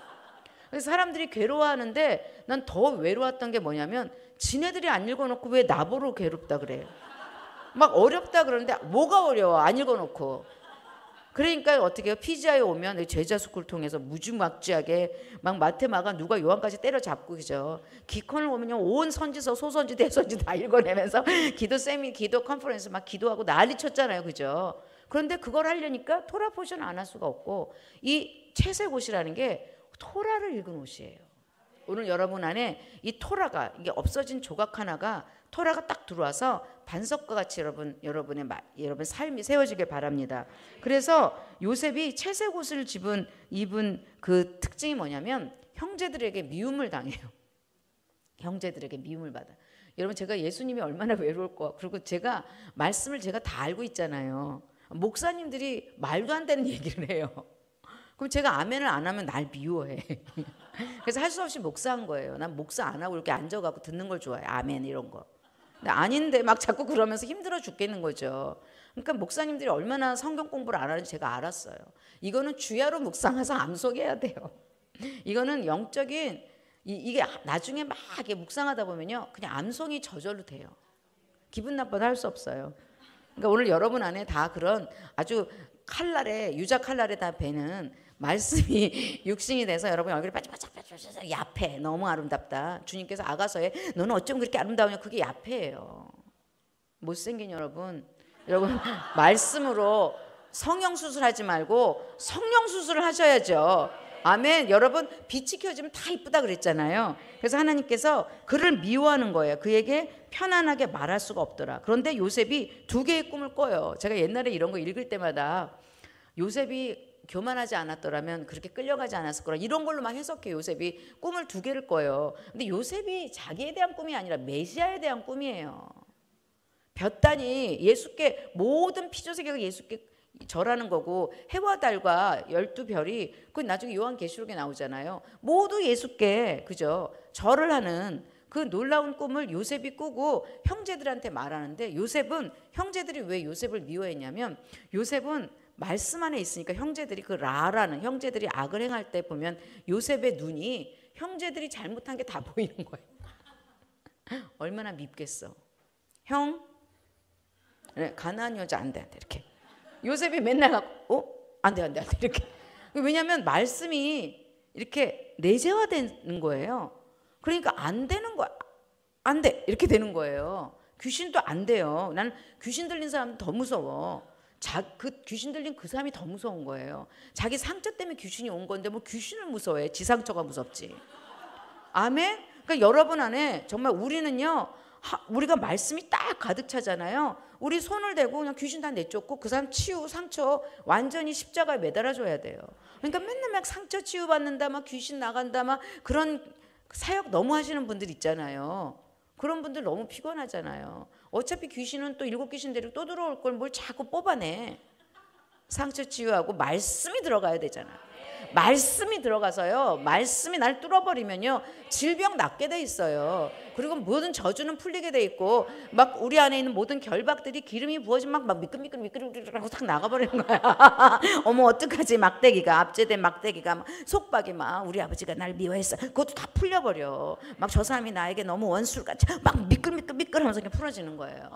[SPEAKER 1] 그래서 사람들이 괴로워하는데 난 더 외로웠던 게 뭐냐면, 지네들이 안 읽어놓고 왜 나보러 괴롭다 그래요. 막 어렵다 그러는데 뭐가 어려워, 안 읽어놓고. 그러니까 어떻게 해요? 피지아에 오면 제자 숙고를 통해서 무지막지하게 막 마테마가 누가 요한까지 때려잡고, 그죠? 기콘을 오면요 온 선지서 소선지 대선지 다 읽어내면서 기도 세미 기도 컨퍼런스 막 기도하고 난리 쳤잖아요, 그죠? 그런데 그걸 하려니까 토라 포션 안 할 수가 없고, 이 채색 옷이라는 게 토라를 읽은 옷이에요. 오늘 여러분 안에 이 토라가, 이게 없어진 조각 하나가, 토라가 딱 들어와서 반석과 같이 여러분의 삶이 세워지길 바랍니다. 그래서 요셉이 채색 옷을 입은 그 특징이 뭐냐면 형제들에게 미움을 당해요. 형제들에게 미움을 받아. 여러분 제가 예수님이 얼마나 외로울 거, 그리고 제가 말씀을 제가 다 알고 있잖아요. 목사님들이 말도 안 되는 얘기를 해요. 그럼 제가 아멘을 안 하면 날 미워해. 그래서 할 수 없이 목사한 거예요. 난 목사 안 하고 이렇게 앉아갖고 듣는 걸 좋아해. 아멘 이런 거. 근데 아닌데 막 자꾸 그러면서 힘들어 죽겠는 거죠. 그러니까 목사님들이 얼마나 성경 공부를 안 하는지 제가 알았어요. 이거는 주야로 묵상해서 암송해야 돼요. 이거는 영적인 이게 나중에 막 이렇게 묵상하다 보면요, 그냥 암송이 저절로 돼요. 기분 나빠도 할 수 없어요. 그러니까 오늘 여러분 안에 다 그런 아주 칼날에 유자 칼날에 다 베는 말씀이 육신이 돼서 여러분 얼굴이 반짝반짝 야패. 너무 아름답다. 주님께서 아가서에 너는 어쩜 그렇게 아름다우냐. 그게 야패예요. 못생긴 여러분 말씀으로 성형 수술하지 말고 성령 수술을 하셔야죠. 아멘. 여러분 빛이 켜지면 다 이쁘다 그랬잖아요. 그래서 하나님께서 그를 미워하는 거예요. 그에게 편안하게 말할 수가 없더라. 그런데 요셉이 2개의 꿈을 꿔요. 제가 옛날에 이런 거 읽을 때마다 요셉이 교만하지 않았더라면 그렇게 끌려가지 않았을 거라 이런 걸로 막 해석해. 요셉이 꿈을 2개를 꿔요. 근데 요셉이 자기에 대한 꿈이 아니라 메시아에 대한 꿈이에요. 볕단이 예수께 모든 피조세계가 예수께 절하는 거고 해와 달과 12별이 그 나중에 요한계시록에 나오잖아요. 모두 예수께 그죠 절을 하는 그 놀라운 꿈을 요셉이 꾸고 형제들한테 말하는데 요셉은 형제들이 왜 요셉을 미워했냐면 요셉은 말씀 안에 있으니까 형제들이 그 라라는 형제들이 악을 행할 때 보면 요셉의 눈이 형제들이 잘못한 게 다 보이는 거예요. 얼마나 밉겠어. 형 가난한 여자 안 돼 이렇게. 요셉이 맨날 안 돼 이렇게. 왜냐하면 말씀이 이렇게 내재화되는 거예요. 그러니까 안 되는 거야. 안 돼 이렇게 되는 거예요. 귀신도 안 돼요. 나는 귀신 들린 사람 더 무서워. 그 귀신 들린 그 사람이 더 무서운 거예요. 자기 상처 때문에 귀신이 온 건데 뭐 귀신을 무서워해. 지 상처가 무섭지. 아멘. 그러니까 여러분 안에 정말 우리는요. 우리가 말씀이 딱 가득 차잖아요. 우리 손을 대고 그냥 귀신 다 내쫓고 그 사람 치유 상처 완전히 십자가에 매달아줘야 돼요. 그러니까 맨날 막 상처 치유받는다 막 귀신 나간다 막 그런 사역 너무 하시는 분들 있잖아요. 그런 분들 너무 피곤하잖아요. 어차피 귀신은 또 7귀신 데리고 또 들어올 걸 뭘 자꾸 뽑아내. 상처 치유하고 말씀이 들어가야 되잖아요. 말씀이 들어가서요. 말씀이 날 뚫어버리면요. 질병 낫게 돼 있어요. 그리고 모든 저주는 풀리게 돼 있고 막 우리 안에 있는 모든 결박들이 기름이 부어지면 막 미끌미끌하고 탁 나가버리는 거야. 어머 어떡하지. 막대기가 압제된 막대기가 막 속박이 막 우리 아버지가 날 미워했어. 그것도 다 풀려버려. 막 저 사람이 나에게 너무 원수같이 막 미끌미끌하면서 그냥 풀어지는 거예요.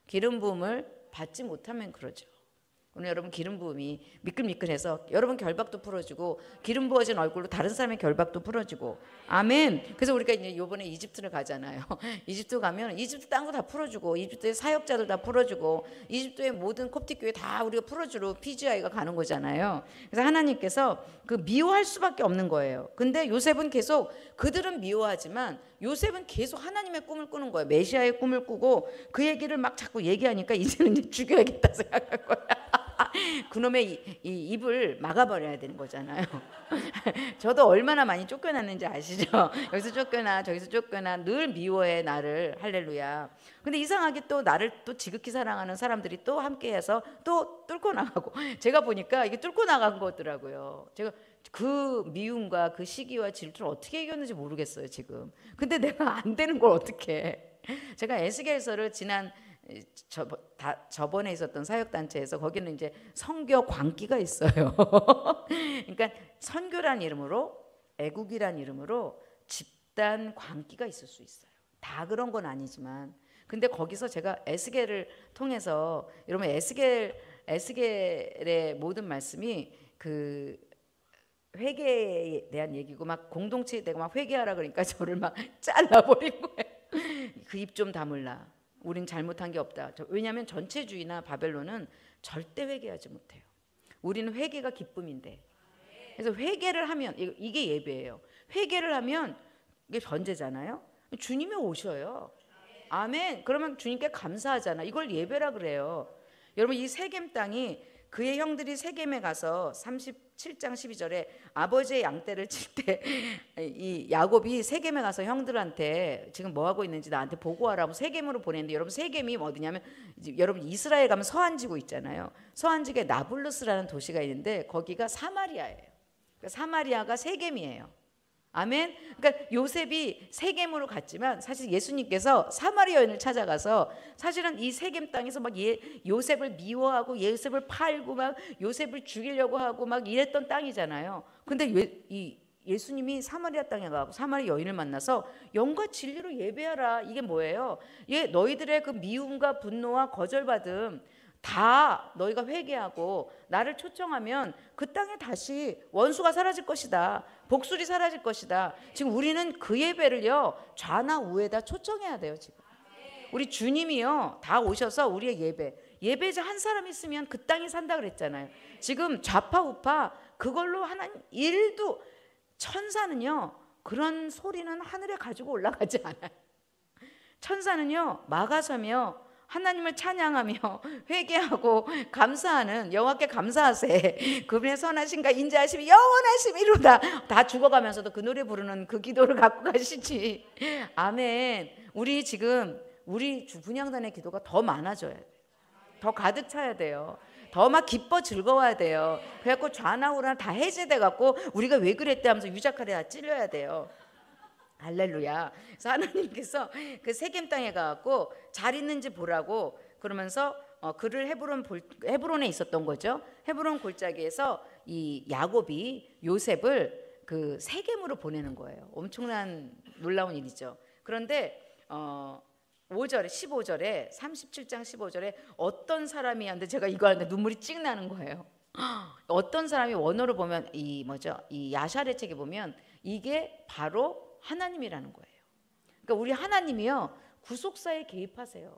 [SPEAKER 1] 기름 부음을 받지 못하면 그러죠. 오늘 여러분 기름 부음이 미끌미끌해서 여러분 결박도 풀어주고 기름 부어진 얼굴로 다른 사람의 결박도 풀어주고 아멘. 그래서 우리가 이제 이번에 이집트를 가잖아요. 이집트 가면 이집트 땅도 다 풀어주고 이집트의 사역자들 다 풀어주고 이집트의 모든 콥틱 교회 다 우리가 풀어주러 PGI가 가는 거잖아요. 그래서 하나님께서 그 미워할 수밖에 없는 거예요. 근데 요셉은 계속 그들은 미워하지만 요셉은 계속 하나님의 꿈을 꾸는 거예요. 메시아의 꿈을 꾸고 그 얘기를 막 자꾸 얘기하니까 이제는 이제 죽여야겠다 생각한 거야. 그놈의 이 입을 막아버려야 되는 거잖아요. 저도 얼마나 많이 쫓겨났는지 아시죠? 여기서 쫓겨나 저기서 쫓겨나 늘 미워해 나를. 할렐루야. 근데 이상하게 또 나를 또 지극히 사랑하는 사람들이 또 함께해서 또 뚫고 나가고 제가 보니까 이게 뚫고 나간 거더라고요. 제가 그 미움과 그 시기와 질투를 어떻게 이겼는지 모르겠어요 지금. 근데 내가 안 되는 걸 어떻게 해. 제가 에스겔서를 지난 저번에 있었던 사역단체에서 거기는 이제 선교 광기가 있어요. 그러니까 선교란 이름으로 애국이란 이름으로 집단 광기가 있을 수 있어요. 다 그런 건 아니지만 근데 거기서 제가 에스겔을 통해서 여러분 에스겔의 모든 말씀이 그 회개에 대한 얘기고 막 공동체에 대고 막 회개하라 그러니까 저를 막 잘라버린 거예요. 그 입 좀 다물라. 우린 잘못한 게 없다. 왜냐하면 전체주의나 바벨론은 절대 회개하지 못해요. 우리는 회개가 기쁨인데. 그래서 회개를 하면 이게 예배예요. 회개를 하면 이게 전제잖아요. 주님이 오셔요. 아멘. 그러면 주님께 감사하잖아. 이걸 예배라 그래요. 여러분 이 세겜 땅이 그의 형들이 세겜에 가서 37장 12절에 아버지의 양떼를 칠 때 이 야곱이 세겜에 가서 형들한테 지금 뭐 하고 있는지 나한테 보고하라고 세겜으로 보냈는데, 여러분 세겜이 어디냐면, 여러분 이스라엘 가면 서안지구 있잖아요. 서안지구에 나블루스라는 도시가 있는데 거기가 사마리아예요. 그러니까 사마리아가 세겜이에요. 아멘. 그러니까 요셉이 세겜으로 갔지만 사실 예수님께서 사마리아 여인을 찾아가서 사실은 이 세겜 땅에서 막 요셉을 미워하고 요셉을 팔고 막 요셉을 죽이려고 하고 막 이랬던 땅이잖아요. 근데 예수님이 사마리아 땅에 가고 사마리아 여인을 만나서 영과 진리로 예배하라. 이게 뭐예요? 너희들의 그 미움과 분노와 거절받음 다 너희가 회개하고 나를 초청하면 그 땅에 다시 원수가 사라질 것이다. 복술이 사라질 것이다. 지금 우리는 그 예배를요, 좌나 우에다 초청해야 돼요. 지금 우리 주님이요 다 오셔서 우리의 예배자 한 사람 있으면 그 땅이 산다 그랬잖아요. 지금 좌파 우파 그걸로 하나님 일도, 천사는요 그런 소리는 하늘에 가지고 올라가지 않아요. 천사는요 막아서며 하나님을 찬양하며 회개하고 감사하는, 여호와께 감사하세 그분의 선하심과 인자하심이 영원하심이로다. 다 죽어가면서도 그 노래 부르는 그 기도를 갖고 가시지. 아멘. 우리 지금 우리 분향단의 기도가 더 많아져야 돼요. 더 가득 차야 돼요. 더 막 기뻐 즐거워야 돼요. 그래갖고 좌나 우나 다 해제돼 갖고 우리가 왜 그랬대 하면서 유자칼에 다 찔려야 돼요. 할렐루야. 그래서 하나님께서 그 세겜 땅에 가갖고 잘 있는지 보라고 그러면서 그를 헤브론에 있었던 거죠. 헤브론 골짜기에서 이 야곱이 요셉을 그 세겜으로 보내는 거예요. 엄청난 놀라운 일이죠. 그런데 5절에 15절에 37장 15절에 어떤 사람이 하는데 제가 이거 하는데 눈물이 찍 나는 거예요. 어떤 사람이 원어로 보면 이 야샬의 책에 보면 이게 바로 하나님이라는 거예요. 그러니까 우리 하나님이요 구속사에 개입하세요.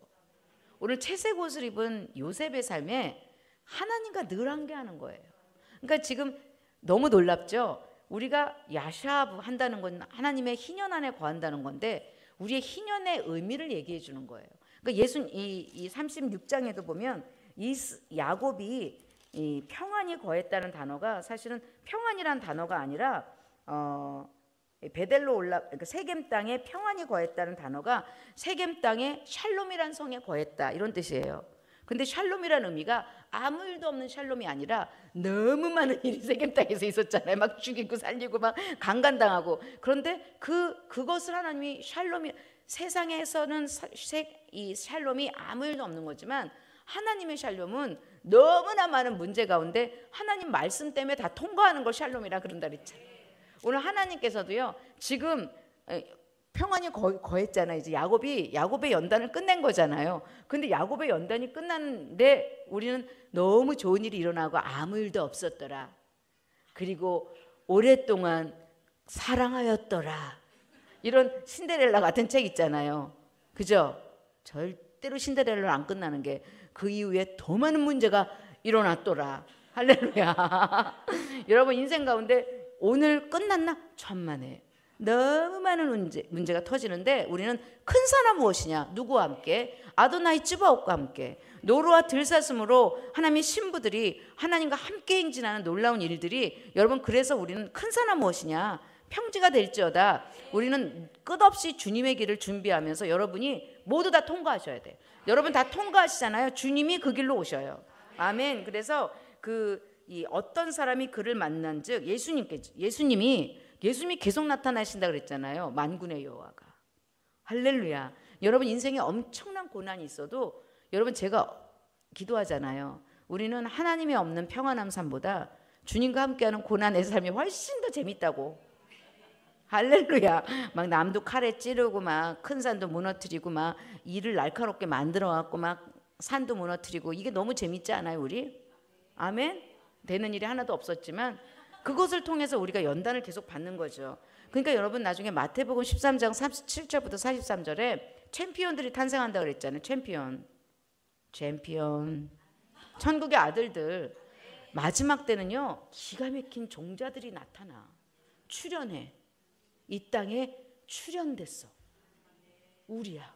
[SPEAKER 1] 오늘 채색 옷을 입은 요셉의 삶에 하나님과 늘 함께하는 거예요. 그러니까 지금 너무 놀랍죠. 우리가 야샤브 한다는 건 하나님의 희년 안에 거한다는 건데 우리의 희년의 의미를 얘기해 주는 거예요. 그러니까 이 36장에도 보면 이 야곱이 이 평안이 거했다는 단어가 사실은 평안이란 단어가 아니라 베델로 그러니까 세겜 땅에 평안이 거했다는 단어가 세겜 땅에 샬롬이란 성에 거했다 이런 뜻이에요. 근데 샬롬이라는 의미가 아무 일도 없는 샬롬이 아니라 너무 많은 일이 세겜 땅에서 있었잖아요. 막 죽이고 살리고 막 강간당하고. 그런데 그것을 하나님이 샬롬이, 세상에서는 이 샬롬이 아무 일도 없는 거지만 하나님의 샬롬은 너무나 많은 문제 가운데 하나님 말씀 때문에 다 통과하는 걸 샬롬이라 그런다 그랬잖아요. 오늘 하나님께서도요 지금 평안이 거했잖아요. 이제 야곱의 연단을 끝낸 거잖아요. 근데 야곱의 연단이 끝났는데 우리는 너무 좋은 일이 일어나고 아무 일도 없었더라. 그리고 오랫동안 사랑하였더라. 이런 신데렐라 같은 책 있잖아요. 그죠? 절대로 신데렐라로 안 끝나는 게 그 이후에 더 많은 문제가 일어났더라. 할렐루야. 여러분 인생 가운데 오늘 끝났나? 천만에. 너무 많은 문제가 터지는데 우리는 큰 산은 무엇이냐? 누구와 함께? 아도나이 쯔바옥과 함께 노루와 들사슴으로 하나님의 신부들이 하나님과 함께 행진하는 놀라운 일들이, 여러분 그래서 우리는 큰 산은 무엇이냐? 평지가 될지어다. 우리는 끝없이 주님의 길을 준비하면서 여러분이 모두 다 통과하셔야 돼요. 여러분 다 통과하시잖아요. 주님이 그 길로 오셔요. 아멘. 그래서 이 어떤 사람이 그를 만난즉 예수님이 계속 나타나신다 그랬잖아요. 만군의 여호와가. 할렐루야. 여러분 인생에 엄청난 고난이 있어도 여러분 제가 기도하잖아요. 우리는 하나님이 없는 평안한 삶보다 주님과 함께하는 고난의 삶이 훨씬 더 재밌다고. 할렐루야. 막 남도 칼에 찌르고 막 큰 산도 무너뜨리고 막 일을 날카롭게 만들어 갖고 막 산도 무너뜨리고 이게 너무 재밌지 않아요, 우리? 아멘. 되는 일이 하나도 없었지만 그것을 통해서 우리가 연단을 계속 받는 거죠. 그러니까 여러분 나중에 마태복음 13장 37절부터 43절에 챔피언들이 탄생한다 그랬잖아요. 챔피언. 천국의 아들들. 마지막 때는요 기가 막힌 종자들이 나타나. 출현해. 이 땅에 출현됐어. 우리야.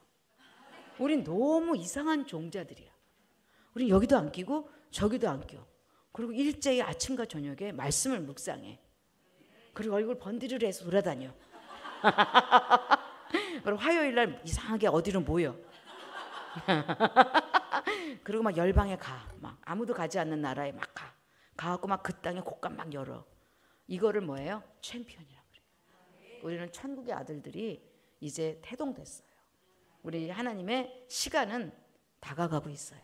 [SPEAKER 1] 우린 너무 이상한 종자들이야. 우린 여기도 안 끼고 저기도 안 껴. 그리고 일제히 아침과 저녁에 말씀을 묵상해. 그리고 얼굴 번디를 해서 돌아다녀. 그리고 화요일 날 이상하게 어디로 모여. 그리고 막 열방에 가. 막 아무도 가지 않는 나라에 막 가. 가갖고 막 그 땅에 곳간 막 열어. 이거를 뭐예요? 챔피언이라고 그래요. 우리는 천국의 아들들이 이제 태동됐어요. 우리 하나님의 시간은 다가가고 있어요.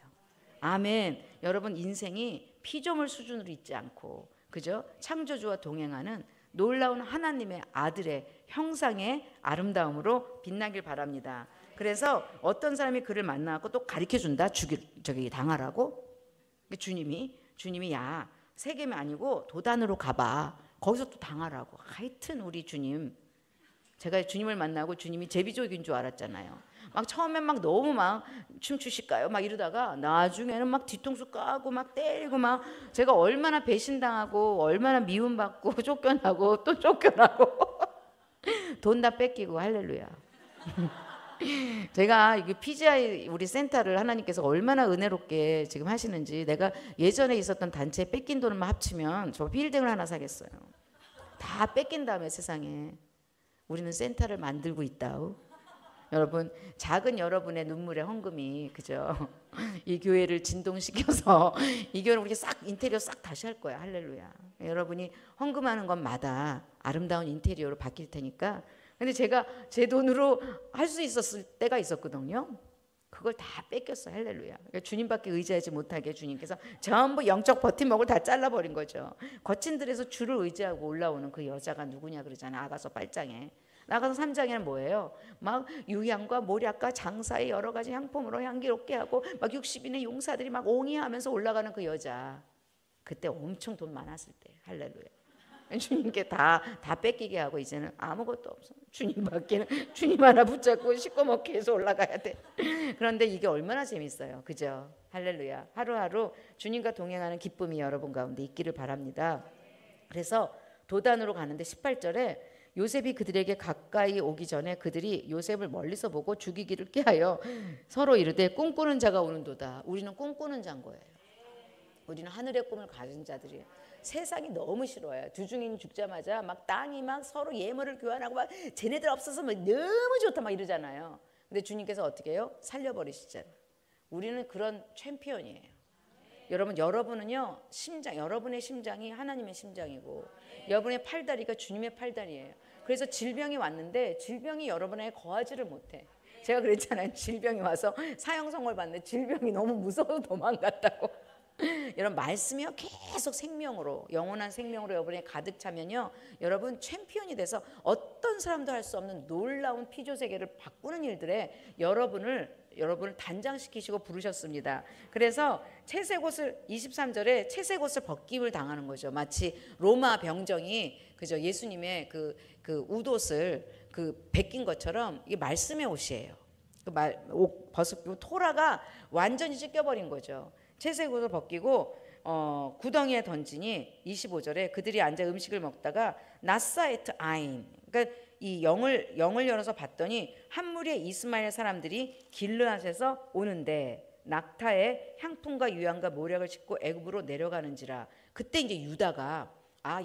[SPEAKER 1] 아멘. 여러분 인생이 피조물 수준으로 있지 않고 그죠? 창조주와 동행하는 놀라운 하나님의 아들의 형상의 아름다움으로 빛나길 바랍니다. 그래서 어떤 사람이 그를 만나고 또 가르쳐준다. 저기 당하라고. 주님이 야 세겜이 아니고 도단으로 가봐. 거기서 또 당하라고. 하여튼 우리 주님, 제가 주님을 만나고 주님이 제비족인 줄 알았잖아요. 막 처음엔 막 너무 막 춤추실까요? 막 이러다가 나중에는 막 뒤통수 까고 막 때리고 막 제가 얼마나 배신당하고 얼마나 미움받고 쫓겨나고 또 쫓겨나고 돈 다 뺏기고 할렐루야. 제가 이게 PGI 우리 센터를 하나님께서 얼마나 은혜롭게 지금 하시는지 내가 예전에 있었던 단체에 뺏긴 돈만 합치면 저 빌딩을 하나 사겠어요. 다 뺏긴 다음에 세상에 우리는 센터를 만들고 있다우. 여러분 작은 여러분의 눈물의 헌금이 그죠? 이 교회를 진동시켜서 이 교회를 우리 싹 인테리어 싹 다시 할 거야. 할렐루야. 여러분이 헌금하는 것마다 아름다운 인테리어로 바뀔 테니까. 근데 제가 제 돈으로 할 수 있었을 때가 있었거든요. 그걸 다 뺏겼어요. 할렐루야. 그러니까 주님밖에 의지하지 못하게 주님께서 전부 영적 버팀목을 다 잘라버린 거죠. 거친들에서 주를 의지하고 올라오는 그 여자가 누구냐 그러잖아. 아가서 8장에. 나가서 3장에는 뭐예요? 막 유향과 모략과 장사의 여러 가지 향품으로 향기롭게 하고 막 60인의 용사들이 막 옹이하면서 올라가는 그 여자. 그때 엄청 돈 많았을 때. 할렐루야. 주님께 다 뺏기게 하고 이제는 아무것도 없어. 주님밖에는 주님 하나 붙잡고 시꺼멓게 해서 올라가야 돼. 그런데 이게 얼마나 재밌어요. 그죠? 할렐루야. 하루하루 주님과 동행하는 기쁨이 여러분 가운데 있기를 바랍니다. 그래서 도단으로 가는데 18절에 요셉이 그들에게 가까이 오기 전에 그들이 요셉을 멀리서 보고 죽이기를 꾀하여 서로 이르되 꿈꾸는 자가 오는도다. 우리는 꿈꾸는 자인 거예요. 우리는 하늘의 꿈을 가진 자들이에요. 세상이 너무 싫어요. 두 중인 죽자마자 막 땅이 막 서로 예물을 교환하고 막 쟤네들 없어서 막 너무 좋다 막 이러잖아요. 근데 주님께서 어떻게 해요? 살려버리시잖아요. 우리는 그런 챔피언이에요. 여러분, 여러분은요 여러분의 심장이 하나님의 심장이고 여러분의 팔다리가 주님의 팔다리예요. 그래서 질병이 왔는데 질병이 여러분에 거하지를 못해. 제가 그랬잖아요. 질병이 와서 사형선고를 받는데 질병이 너무 무서워서 도망갔다고. 여러분 말씀이요 계속 생명으로 영원한 생명으로 여러분에 가득 차면요 여러분 챔피언이 돼서 어떤 사람도 할 수 없는 놀라운 피조 세계를 바꾸는 일들에 여러분을 단장시키시고 부르셨습니다. 그래서 채색옷을 23절에 채색옷을 벗김을 당하는 거죠. 마치 로마 병정이 그죠 예수님의 그 웃옷을 벗긴 것처럼 이게 말씀의 옷이에요. 옷 벗고 토라가 완전히 찢겨버린 거죠. 채색옷을 벗기고 구덩이에 던지니 25절에 그들이 앉아 음식을 먹다가 나사에트 아인 그러니까 이 영을 열어서 봤더니 한 무리의 이스마엘 사람들이 길르앗에서 오는데 낙타에 향품과 유향과 모략을 싣고 애굽으로 내려가는지라. 그때 이제 유다가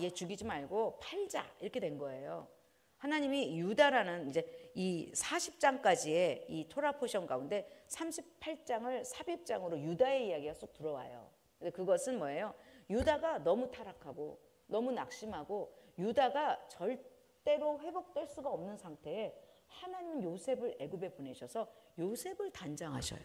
[SPEAKER 1] 얘 죽이지 말고 팔자 이렇게 된 거예요. 하나님이 유다라는 이제 이 40장까지의 이 토라 포션 가운데 38장을 삽입장으로 유다의 이야기가 쏙 들어와요. 근데 그것은 뭐예요? 유다가 너무 타락하고 너무 낙심하고 유다가 절대로 회복될 수가 없는 상태에 하나님은 요셉을 애굽에 보내셔서 요셉을 단장하셔요.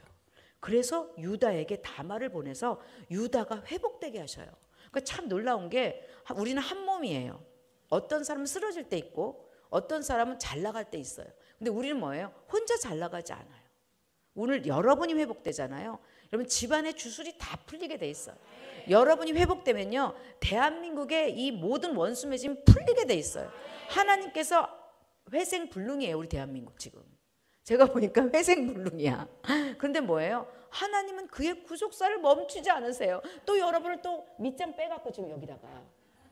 [SPEAKER 1] 그래서 유다에게 다말을 보내서 유다가 회복되게 하셔요. 그러니까 참 놀라운 게 우리는 한 몸이에요. 어떤 사람은 쓰러질 때 있고 어떤 사람은 잘 나갈 때 있어요. 근데 우리는 뭐예요? 혼자 잘 나가지 않아요. 오늘 여러분이 회복되잖아요. 여러분 집안의 주술이 다 풀리게 돼 있어요. 여러분이 회복되면요 대한민국의 이 모든 원수 맺음이 풀리게 돼 있어요. 하나님께서 회생불능이에요. 우리 대한민국 지금 제가 보니까 회생불능이야. 그런데 뭐예요? 하나님은 그의 구속사를 멈추지 않으세요. 또 여러분을 또 밑장 빼갖고 지금 여기다가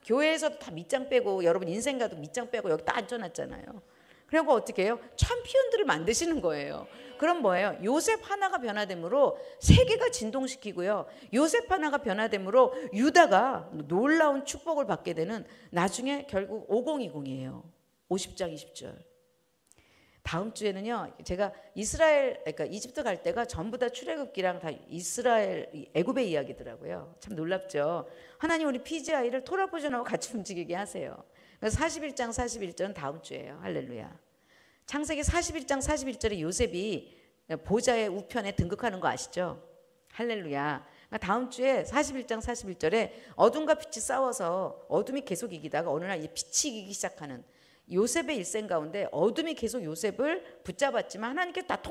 [SPEAKER 1] 교회에서도 다 밑장 빼고 여러분 인생 가도 밑장 빼고 여기 다 앉혀놨잖아요. 그리고 어떻게 해요? 챔피언들을 만드시는 거예요. 그럼 뭐예요? 요셉 하나가 변화됨으로 세계가 진동시키고요. 요셉 하나가 변화됨으로 유다가 놀라운 축복을 받게 되는, 나중에 결국 5020이에요. 50장 20절. 다음 주에는요, 제가 이스라엘, 그러니까 이집트 갈 때가 전부 다 출애굽기랑 다 이스라엘 애굽의 이야기더라고요. 참 놀랍죠. 하나님 우리 PGI를 토라 버전하고 같이 움직이게 하세요. 그래서 41장 41절은 다음 주에요. 할렐루야. 창세기 41장 41절에 요셉이 보좌의 우편에 등극하는 거 아시죠? 할렐루야. 그러니까 다음 주에 41장 41절에 어둠과 빛이 싸워서 어둠이 계속 이기다가 어느 날 빛이 이기기 시작하는 요셉의 일생 가운데 어둠이 계속 요셉을 붙잡았지만 하나님께서 다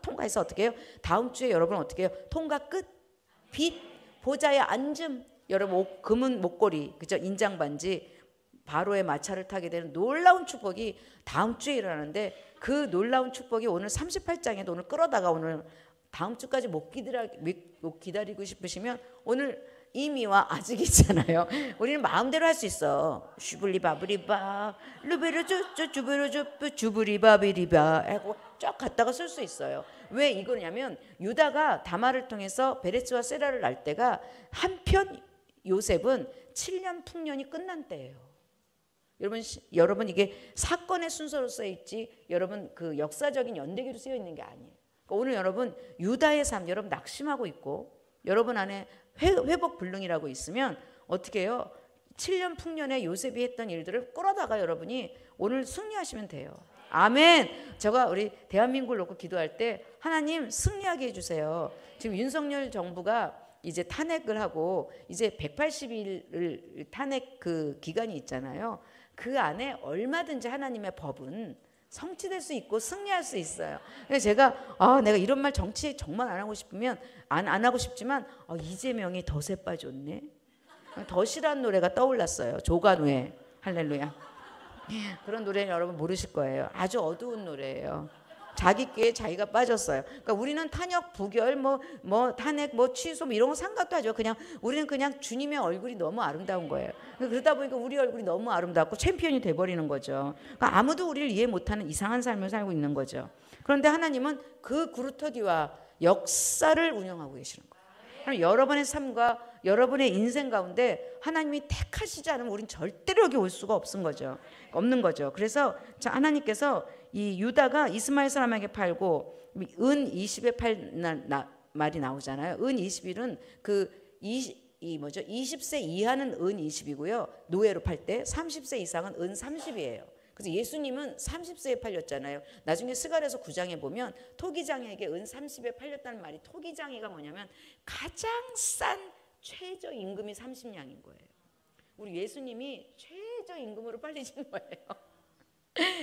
[SPEAKER 1] 통과해서 어떻게 해요? 다음 주에 여러분 어떻게 해요? 통과 끝, 빛, 보좌에 앉음. 여러분 금은 목걸이, 그죠? 인장 반지, 바로의 마차를 타게 되는 놀라운 축복이 다음 주에 일어나는데, 그 놀라운 축복이 오늘 38장에도 오늘 끌어다가 오늘 다음 주까지 못 기다리고 싶으시면 오늘 이미와 아직 있잖아요. 우리는 마음대로 할 수 있어. 슈블리바브리바 루베르쭈쭈 주베르쭈 주브리바비리바 하고 쫙 갔다가 쓸 수 있어요. 왜 이거냐면 유다가 다말을 통해서 베레스와 세라를 낳을 때가 한편 요셉은 7년 풍년이 끝난 때예요. 여러분 이게 사건의 순서로 쓰여 있지 여러분 그 역사적인 연대기로 쓰여 있는 게 아니에요. 그러니까 오늘 여러분 유다의 삶 여러분 낙심하고 있고 여러분 안에 회복 불능이라고 있으면 어떻게 해요? 7년 풍년에 요셉이 했던 일들을 끌어다가 여러분이 오늘 승리하시면 돼요. 아멘. 제가 우리 대한민국을 놓고 기도할 때 하나님 승리하게 해주세요. 지금 윤석열 정부가 이제 탄핵을 하고 이제 180일 탄핵 그 기간이 있잖아요. 그 안에 얼마든지 하나님의 법은 성취될 수 있고 승리할 수 있어요. 그래서 제가 내가 이런 말 정치 정말 안 하고 싶으면 안 하고 싶지만 이재명이 덫에 빠졌네. 더 싫어하는 노래가 떠올랐어요. 조관우의 할렐루야. 그런 노래는 여러분 모르실 거예요. 아주 어두운 노래예요. 자기 꾀에 자기가 빠졌어요. 그러니까 우리는 탄핵 부결 뭐 탄핵 취소 이런 거 상관도 하죠. 그냥 우리는 그냥 주님의 얼굴이 너무 아름다운 거예요. 그러다 보니까 우리 얼굴이 너무 아름답고 챔피언이 돼버리는 거죠. 그러니까 아무도 우리를 이해 못하는 이상한 삶을 살고 있는 거죠. 그런데 하나님은 그 구루터기와 역사를 운영하고 계시는 거예요. 그럼 여러분의 삶과 여러분의 인생 가운데 하나님이 택하시지 않으면 우린 절대로 여기 올 수가 없는 거죠. 그래서 하나님께서 이 유다가 이스마엘 사람에게 팔고 은 20에 말이 나오잖아요. 은 21은 그 20세 이하는 은 20이고요. 노예로 팔 때 30세 이상은 은 30이에요. 그래서 예수님은 30세에 팔렸잖아요. 나중에 스가랴서 9장에 보면 토기장에게 은 30에 팔렸다는 말이 토기장이가 뭐냐면 가장 싼 최저 임금이 30냥인 거예요. 우리 예수님이 최저 임금으로 팔리신 거예요.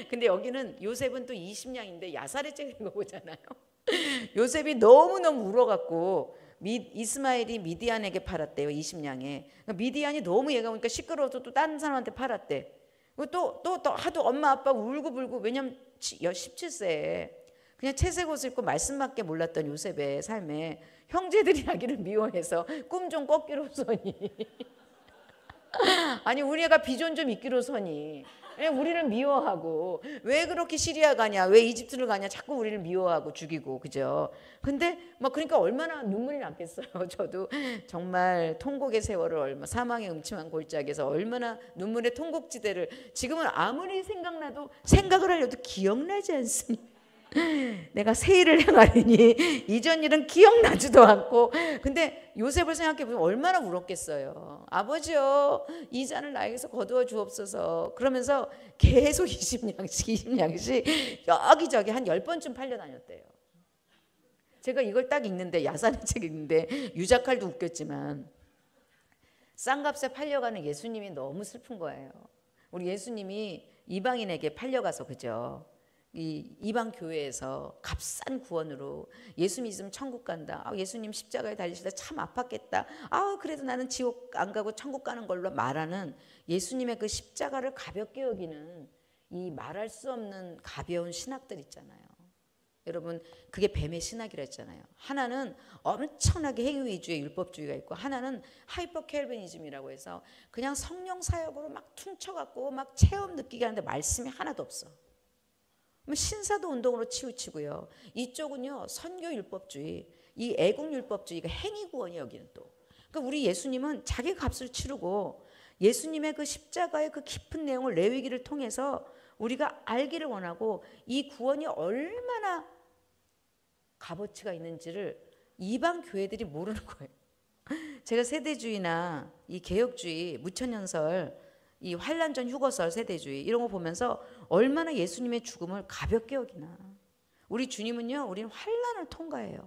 [SPEAKER 1] 근데 여기는 요셉은 또 20냥인데 야살에 찔린 거 보잖아요. 요셉이 너무너무 울어갖고 이스마엘이 미디안에게 팔았대요. 20냥에. 미디안이 너무 얘가 오니까 시끄러워서 또 다른 사람한테 팔았대. 또 하도 엄마 아빠 울고불고 왜냐면 17세에 그냥 채색 옷을 입고 말씀밖에 몰랐던 요셉의 삶에 형제들이 자기를 미워해서 꿈 좀 꺾기로 서니 아니 우리 애가 비전 좀 있기로 서니 우리를 미워하고 왜 그렇게 시리아 가냐 왜 이집트를 가냐 자꾸 우리를 미워하고 죽이고 그죠. 근데 그러니까 얼마나 눈물이 났겠어요. 저도 정말 통곡의 세월을 사망의 음침한 골짜기에서 얼마나 눈물의 통곡지대를 지금은 아무리 생각나도 생각을 하려도 기억나지 않습니다. 내가 새 일을 행하리니 이전 일은 기억나지도 않고. 근데 요셉을 생각해보면 얼마나 울었겠어요. 아버지요 이 잔을 나에게서 거두어 주옵소서 그러면서 계속 20냥씩 여기저기 한 10번쯤 팔려다녔대요. 제가 이걸 딱 읽는데 야산의 책 읽는데 유자칼도 웃겼지만 싼값에 팔려가는 예수님이 너무 슬픈 거예요. 우리 예수님이 이방인에게 팔려가서 그죠. 이 이방 교회에서 값싼 구원으로 예수 믿으면 천국 간다. 예수님 십자가에 달리시다 참 아팠겠다. 그래도 나는 지옥 안 가고 천국 가는 걸로 말하는 예수님의 그 십자가를 가볍게 여기는 이 말할 수 없는 가벼운 신학들 있잖아요. 여러분 그게 뱀의 신학이라 했잖아요. 하나는 엄청나게 행위 위주의 율법주의가 있고 하나는 하이퍼 켈빈이즘이라고 해서 그냥 성령 사역으로 막 퉁쳐갖고 막 체험 느끼게 하는데 말씀이 하나도 없어. 신사도 운동으로 치우치고요. 이쪽은요 선교율법주의, 이 애국율법주의가 행위구원이 여기는 또. 그러니까 우리 예수님은 자기 값을 치르고 예수님의 그 십자가의 그 깊은 내용을 레위기를 통해서 우리가 알기를 원하고 이 구원이 얼마나 값어치가 있는지를 이방 교회들이 모르는 거예요. 제가 세대주의나 이 개혁주의, 무천연설, 이 환란전 휴거설 세대주의 이런 거 보면서 얼마나 예수님의 죽음을 가볍게 여기나. 우리 주님은요, 우리는 환란을 통과해요.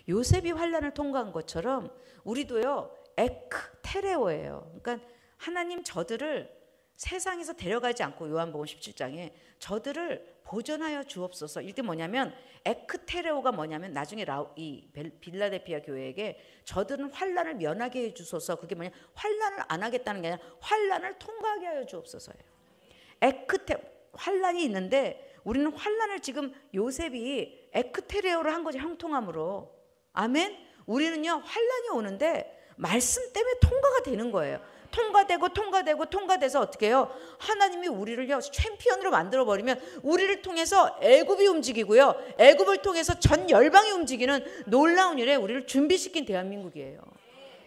[SPEAKER 1] 요셉이 환란을 통과한 것처럼 우리도요, 에크테레오예요. 그러니까 하나님 저들을 세상에서 데려가지 않고, 요한복음 17장에 저들을 보존하여 주옵소서. 이게 뭐냐면 에크테레오가 뭐냐면 나중에 이 빌라델피아 교회에게 저들은 환란을 면하게 해 주소서. 그게 뭐냐, 환란을 안 하겠다는 게 아니라 환란을 통과하게 하여 주옵소서예요. 환란이 있는데 우리는 환란을 지금 요셉이 에크테레오를 한 거지, 형통함으로. 아멘. 우리는요 환란이 오는데 말씀 때문에 통과가 되는 거예요. 통과돼서 어떻게 해요? 하나님이 우리를요 챔피언으로 만들어버리면 우리를 통해서 애굽이 움직이고요, 애굽을 통해서 전 열방이 움직이는 놀라운 일에 우리를 준비시킨 대한민국이에요.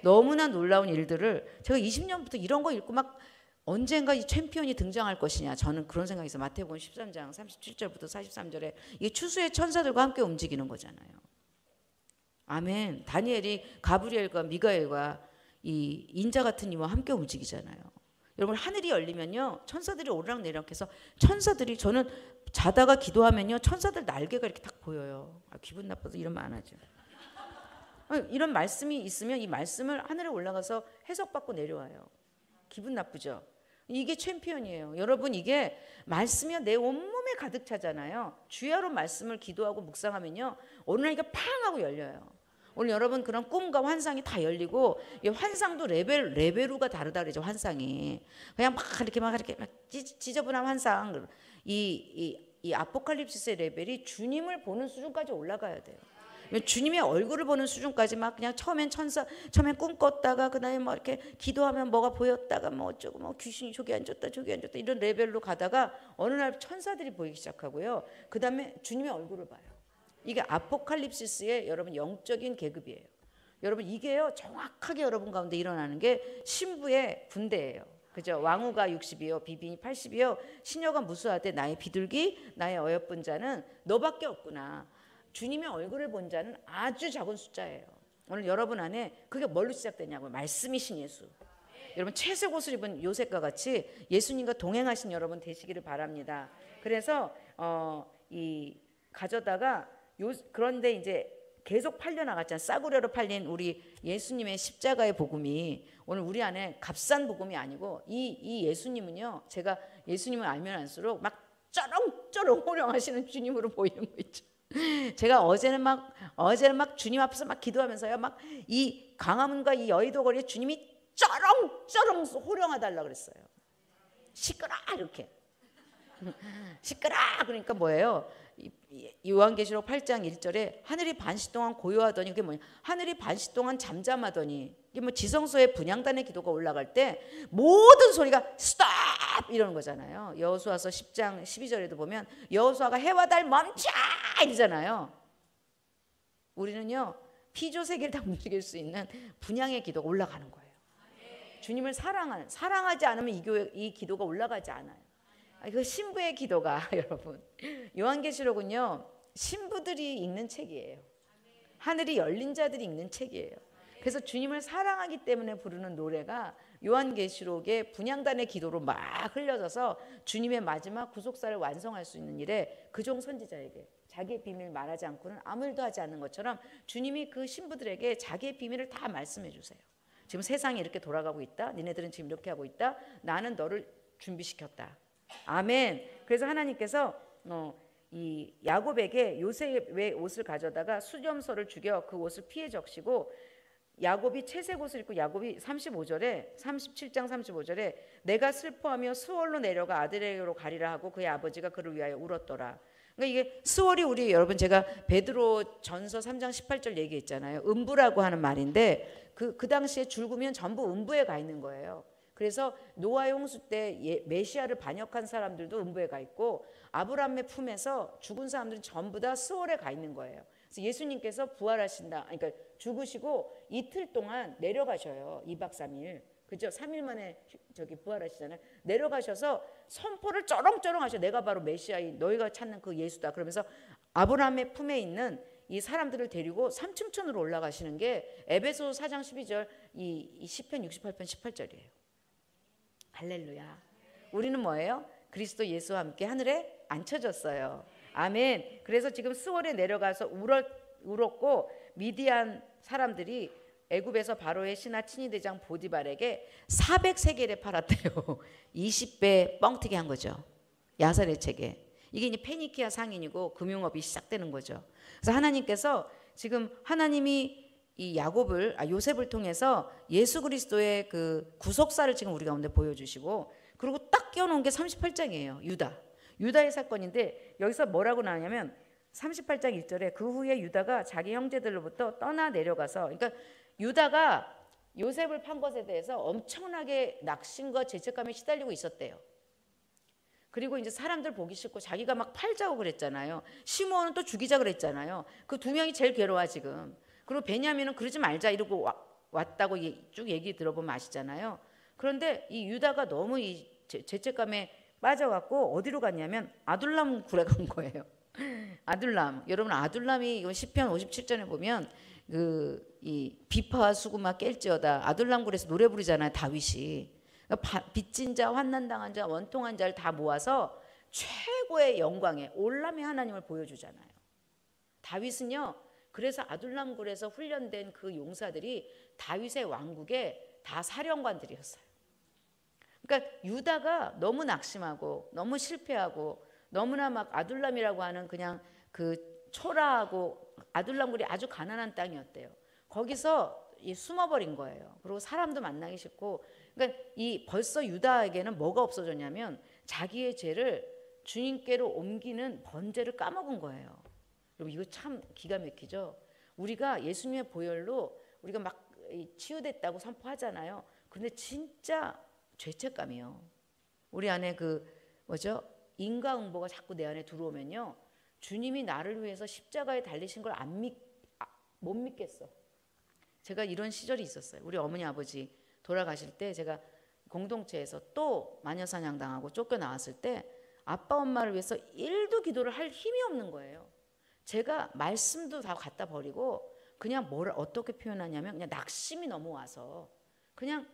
[SPEAKER 1] 너무나 놀라운 일들을 제가 20년부터 이런 거 읽고 막 언젠가 이 챔피언이 등장할 것이냐, 저는 그런 생각이 있어요. 마태복음 13장 37절부터 43절에 이게 추수의 천사들과 함께 움직이는 거잖아요. 아멘. 다니엘이 가브리엘과 미가엘과 이 인자 같은 이와 함께 움직이잖아요. 여러분, 하늘이 열리면요 천사들이 오르락내리락해서 천사들이, 저는 자다가 기도하면요 천사들 날개가 이렇게 딱 보여요. 기분 나빠서 이런 말 안 하죠. 이런 말씀이 있으면 이 말씀을 하늘에 올라가서 해석받고 내려와요. 기분 나쁘죠? 이게 챔피언이에요. 여러분, 이게 말씀이 내 온몸에 가득 차잖아요. 주야로 말씀을 기도하고 묵상하면요 어느 날 이게 팡 하고 열려요. 오늘 여러분 그런 꿈과 환상이 다 열리고, 이 환상도 레벨루가 다르다 그러죠. 환상이 그냥 막 이렇게 지저분한 환상, 이 아포칼립시스의 레벨이 주님을 보는 수준까지 올라가야 돼요. 주님의 얼굴을 보는 수준까지 막 그냥 처음엔 꿈 꿨다가 그다음에 뭐 이렇게 기도하면 뭐가 보였다가 뭐 어쩌고 뭐 귀신이 저기 앉았다 이런 레벨로 가다가 어느 날 천사들이 보이기 시작하고요. 그다음에 주님의 얼굴을 봐요. 이게 아포칼립시스의 여러분 영적인 계급이에요. 여러분, 이게요 정확하게 여러분 가운데 일어나는 게 신부의 군대예요. 그죠? 왕후가 60이요, 비빈이 80이요, 시녀가 무수하되 나의 비둘기, 나의 어여쁜 자는 너밖에 없구나. 주님의 얼굴을 본 자는 아주 작은 숫자예요. 오늘 여러분 안에 그게 뭘로 시작되냐고요? 말씀이신 예수. 여러분, 채색 옷을 입은 요셉과 같이 예수님과 동행하신 여러분 되시기를 바랍니다. 그래서 가져다가 그런데 이제 계속 팔려나갔잖아요. 싸구려로 팔린 우리 예수님의 십자가의 복음이 오늘 우리 안에 값싼 복음이 아니고, 이 예수님은요, 제가 예수님을 알면 알수록 막 쩌렁쩌렁 호령하시는 주님으로 보이는 거 있죠. 제가 어제는 막 주님 앞에서 막 기도하면서요, 막 이 광화문과 이 여의도 거리에 주님이 쩌렁쩌렁 호령하달라 그랬어요. 시끄러 이렇게. 시끄러 그러니까 뭐예요? 요한계시록 8장 1절에 하늘이 반시 동안 고요하더니, 그게 뭐냐? 하늘이 반시 동안 잠잠하더니, 이게 뭐 지성소에 분향단의 기도가 올라갈 때 모든 소리가 스톱 이러는 거잖아요. 여호수아서 10장 12절에도 보면 여호수아가 해와 달 멈춰 이러잖아요. 우리는요 피조 세계를 다 움직일 수 있는 분향의 기도가 올라가는 거예요. 주님을 사랑하지 않으면 이 기도가 올라가지 않아요. 그 신부의 기도가 여러분, 요한계시록은요 신부들이 읽는 책이에요. 하늘이 열린 자들이 읽는 책이에요. 그래서 주님을 사랑하기 때문에 부르는 노래가 요한계시록의 분향단의 기도로 막 흘려져서 주님의 마지막 구속사를 완성할 수 있는 일에 그종 선지자에게 자기의 비밀을 말하지 않고는 아무 일도 하지 않는 것처럼 주님이 그 신부들에게 자기의 비밀을 다 말씀해 주세요. 지금 세상이 이렇게 돌아가고 있다. 니네들은 지금 이렇게 하고 있다. 나는 너를 준비시켰다. 아멘. 그래서 하나님께서 이 야곱에게 요셉의 옷을 가져다가 수렴소를 죽여 그 옷을 피해 적시고, 야곱이 채색 옷을 입고, 야곱이 37장 35절에 내가 슬퍼하며 스월로 내려가 아들에게로 가리라 하고 그의 아버지가 그를 위하여 울었더라. 그러니까 이게 스월이 우리 여러분, 제가 베드로 전서 3장 18절 얘기했잖아요. 음부라고 하는 말인데 그 당시에 죽으면 전부 음부에 가 있는 거예요. 그래서 노아의 홍수 때 메시아를 반역한 사람들도 음부에 가 있고 아브라함의 품에서 죽은 사람들은 전부 다 스월에 가 있는 거예요. 그래서 예수님께서 부활하신다. 그러니까 죽으시고 이틀 동안 내려가셔요. 2박 3일. 그죠? 3일 만에 저기 부활하시잖아요. 내려가셔서 선포를 쩌렁쩌렁 하셔. 내가 바로 메시아인 너희가 찾는 그 예수다. 그러면서 아브라함의 품에 있는 이 사람들을 데리고 삼층천으로 올라가시는 게 에베소서 4장 12절 이 시편 68편 18절이에요. 할렐루야. 우리는 뭐예요? 그리스도 예수와 함께 하늘에 앉혀졌어요. 아멘. 그래서 지금 스월에 내려가서 울었고 미디안 사람들이 애굽에서 바로의 신하 친위대장 보디발에게 400세겔에 팔았대요. 20배 뻥튀기 한 거죠. 야사렛에게. 이게 이제 페니키아 상인이고 금융업이 시작되는 거죠. 그래서 하나님께서 지금 하나님이 이 요셉을 통해서 예수 그리스도의 그 구속사를 지금 우리 가운데 보여주시고 그리고 딱 끼워놓은 게 38장이에요. 유다의 사건인데 여기서 뭐라고 나오냐면 38장 1절에 그 후에 유다가 자기 형제들로부터 떠나 내려가서 그러니까 유다가 요셉을 판 것에 대해서 엄청나게 낙심과 죄책감에 시달리고 있었대요. 그리고 이제 사람들 보기 싫고 자기가 막 팔자고 그랬잖아요. 시므온은 또 죽이자 그랬잖아요. 그 두 명이 제일 괴로워 지금. 그리고 베냐민은 그러지 말자 이러고 왔다고 쭉 얘기 들어보면 아시잖아요. 그런데 이 유다가 너무 이 죄책감에 빠져갖고 어디로 갔냐면 아둘람 굴에 간 거예요. 아둘람. 여러분 아둘람이 이거 시편 57전에 보면 이 비파와 수구마 깰지어다. 아둘람 굴에서 노래 부르잖아요. 다윗이. 빚진 자, 환난당한 자, 원통한 자를 다 모아서 최고의 영광에 올람의 하나님을 보여주잖아요. 다윗은요. 그래서 아둘람 굴에서 훈련된 그 용사들이 다윗의 왕국에 다 사령관들이었어요. 그러니까 유다가 너무 낙심하고 너무 실패하고 너무나 막 아둘람이라고 하는 그냥 그 초라하고 아둘람 굴이 아주 가난한 땅이었대요. 거기서 숨어버린 거예요. 그리고 사람도 만나기 싫고 그러니까 이 벌써 유다에게는 뭐가 없어졌냐면 자기의 죄를 주님께로 옮기는 번제를 까먹은 거예요. 여러분 이거 참 기가 막히죠. 우리가 예수님의 보혈로 우리가 막 치유됐다고 선포하잖아요. 근데 진짜 죄책감이요. 우리 안에 인과응보가 자꾸 내 안에 들어오면요. 주님이 나를 위해서 십자가에 달리신 걸 못 믿겠어. 제가 이런 시절이 있었어요. 우리 어머니 아버지 돌아가실 때 제가 공동체에서 또 마녀사냥 당하고 쫓겨나왔을 때 아빠 엄마를 위해서 1도 기도를 할 힘이 없는 거예요. 제가 말씀도 다 갖다 버리고 그냥 어떻게 표현하냐면 그냥 낙심이 너무 와서 그냥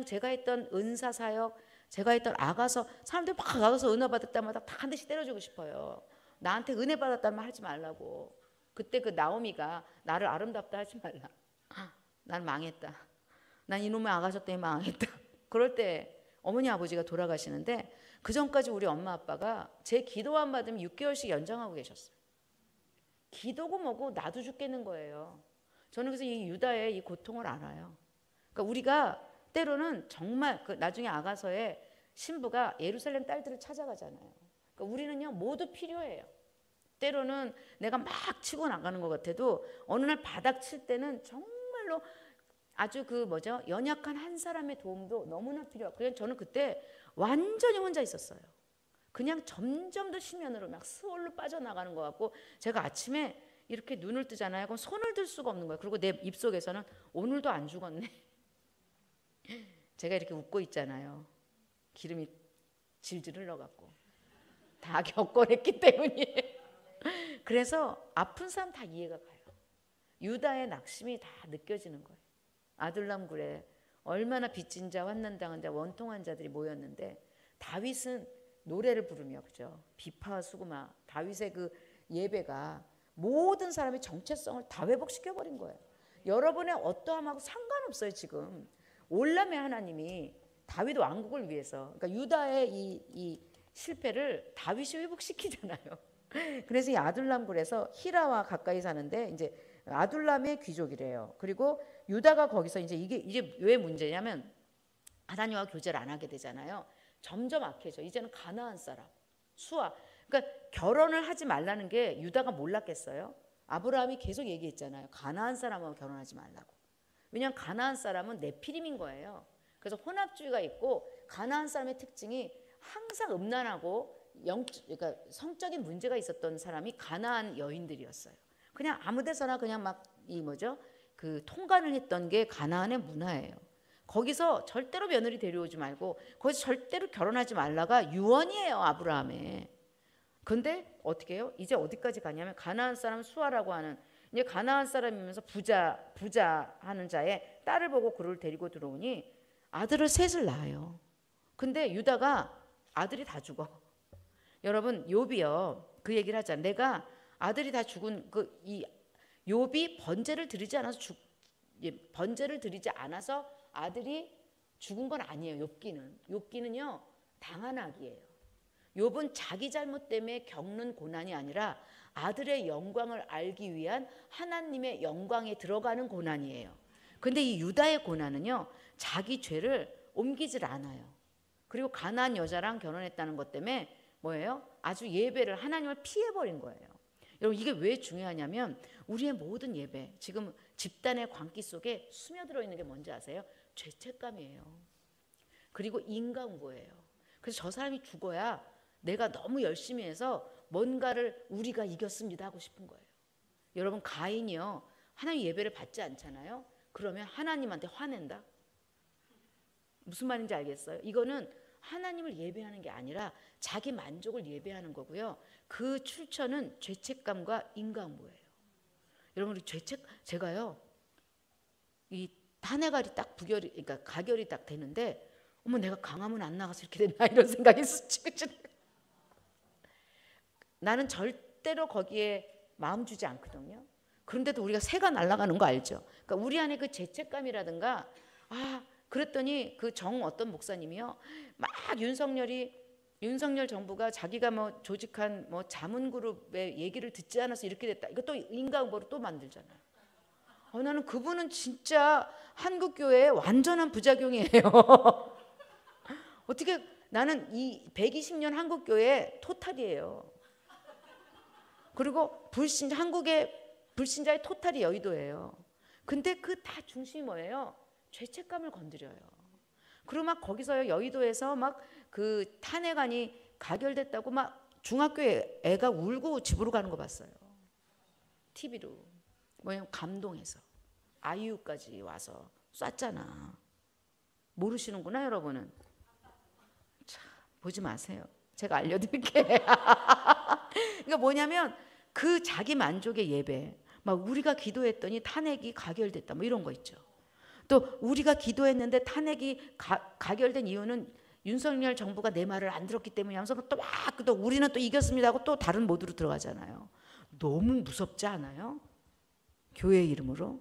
[SPEAKER 1] 제가 했던 은사 사역, 제가 했던 아가서 사람들이 막 아가서 은혜 받을 때마다 다 한 대씩 때려주고 싶어요. 나한테 은혜 받았다는 말 하지 말라고. 그때 그 나오미가 나를 아름답다 하지 말라. 난 망했다. 난 이놈의 아가서 때문에 망했다. 그럴 때 어머니 아버지가 돌아가시는데 그 전까지 우리 엄마 아빠가 제 기도 안 받으면 6개월씩 연장하고 계셨어요. 기도고 뭐고 나도 죽겠는 거예요. 저는 그래서 이 유다의 이 고통을 알아요. 그러니까 우리가 때로는 정말 나중에 아가서의 신부가 예루살렘 딸들을 찾아가잖아요. 그러니까 우리는요 모두 필요해요. 때로는 내가 막 치고 나가는 것 같아도 어느 날 바닥 칠 때는 정말로 아주 연약한 한 사람의 도움도 너무나 필요하고 그냥 저는 그때 완전히 혼자 있었어요. 그냥 점점 더 심연으로 막 스월로 빠져나가는 것 같고 제가 아침에 이렇게 눈을 뜨잖아요. 그럼 손을 들 수가 없는 거예요. 그리고 내 입속에서는 오늘도 안 죽었네. 제가 이렇게 웃고 있잖아요. 기름이 질질 흘러갖고 다 겪어냈기 때문이에요. 그래서 아픈 사람 다 이해가 가요. 유다의 낙심이 다 느껴지는 거예요. 아둘람 굴에 얼마나 빚진 자, 환난당한 자, 원통한 자들이 모였는데 다윗은 노래를 부르며 그죠? 비파와 수구마 다윗의 그 예배가 모든 사람의 정체성을 다 회복시켜 버린 거예요. 여러분의 어떠함하고 상관없어요. 지금 올람의 하나님이 다윗 왕국을 위해서 그러니까 유다의 이 실패를 다윗이 회복시키잖아요. 그래서 이 아둘람 굴에서 히라와 가까이 사는데 이제 아둘람의 귀족이래요. 그리고 유다가 거기서 이게 왜 문제냐면 하나님과 교제를 안 하게 되잖아요. 점점 악해져. 이제는 가나안 사람, 수아. 그러니까 결혼을 하지 말라는 게 유다가 몰랐겠어요? 아브라함이 계속 얘기했잖아요. 가나안 사람하고 결혼하지 말라고. 왜냐하면 가나안 사람은 네피림인 거예요. 그래서 혼합주의가 있고 가나안 사람의 특징이 항상 음란하고 그러니까 성적인 문제가 있었던 사람이 가나안 여인들이었어요. 그냥 아무데서나 그냥 막 이 뭐죠? 그 통관을 했던 게 가나안의 문화예요. 거기서 절대로 며느리 데려오지 말고 거기서 절대로 결혼하지 말라가 유언이에요, 아브라함의. 근데 어떻게 해요? 이제 어디까지 가냐면 가나안 사람 수아라고 하는 이제 가나안 사람이면서 부자 하는 자의 딸을 보고 그를 데리고 들어오니 아들을 셋을 낳아요. 근데 유다가 아들이 다 죽어. 여러분 욥이요 그 얘기를 하잖아. 내가 아들이 다 죽은 이 욥이 번제를 드리지 않아서 아들이 죽은 건 아니에요. 욥기는요 당한 악이에요. 욥은 자기 잘못 때문에 겪는 고난이 아니라 아들의 영광을 알기 위한 하나님의 영광에 들어가는 고난이에요. 근데 이 유다의 고난은요 자기 죄를 옮기질 않아요. 그리고 가나안 여자랑 결혼했다는 것 때문에 뭐예요? 아주 예배를 하나님을 피해버린 거예요. 여러분 이게 왜 중요하냐면 우리의 모든 예배 지금 집단의 광기 속에 스며들어 있는 게 뭔지 아세요? 죄책감이에요. 그리고 인간고예요. 그래서 저 사람이 죽어야 내가 너무 열심히 해서 뭔가를 우리가 이겼습니다 하고 싶은 거예요. 여러분 가인이요 하나님 예배를 받지 않잖아요. 그러면 하나님한테 화낸다. 무슨 말인지 알겠어요? 이거는 하나님을 예배하는 게 아니라 자기 만족을 예배하는 거고요. 그 출처는 죄책감과 인간고예요. 여러분 제가요 이 탄핵알이 딱 그러니까 가결이 딱 되는데 어머 내가 강화문 안 나가서 이렇게 됐나 이런 생각이 스치죠. 나는 절대로 거기에 마음 주지 않거든요. 그런데도 우리가 새가 날아가는 거 알죠? 그러니까 우리 안에 그 죄책감이라든가 그랬더니 그 어떤 목사님이요 막 윤석열 정부가 자기가 뭐 조직한 뭐 자문그룹의 얘기를 듣지 않아서 이렇게 됐다. 이것도 인간보로 또 만들잖아요. 나는 그분은 진짜 한국교회의 완전한 부작용이에요. 어떻게 나는 이 120년 한국교회 토탈이에요. 그리고 한국의 불신자의 토탈이 여의도예요. 근데 그 다 중심이 뭐예요? 죄책감을 건드려요. 그리고 막 거기서 여의도에서 막 그 탄핵안이 가결됐다고 막 중학교 애가 울고 집으로 가는 거 봤어요. TV로. 뭐냐면 감동해서. 아이유까지 와서 쐈잖아. 모르시는구나 여러분은. 참 보지 마세요. 제가 알려드릴게. 그러니까 뭐냐면 그 자기 만족의 예배. 막 우리가 기도했더니 탄핵이 가결됐다. 뭐 이런 거 있죠. 또 우리가 기도했는데 탄핵이 가결된 이유는 윤석열 정부가 내 말을 안 들었기 때문에 하면서 또 우리는 또 이겼습니다 하고 또 다른 모드로 들어가잖아요. 너무 무섭지 않아요? 교회 이름으로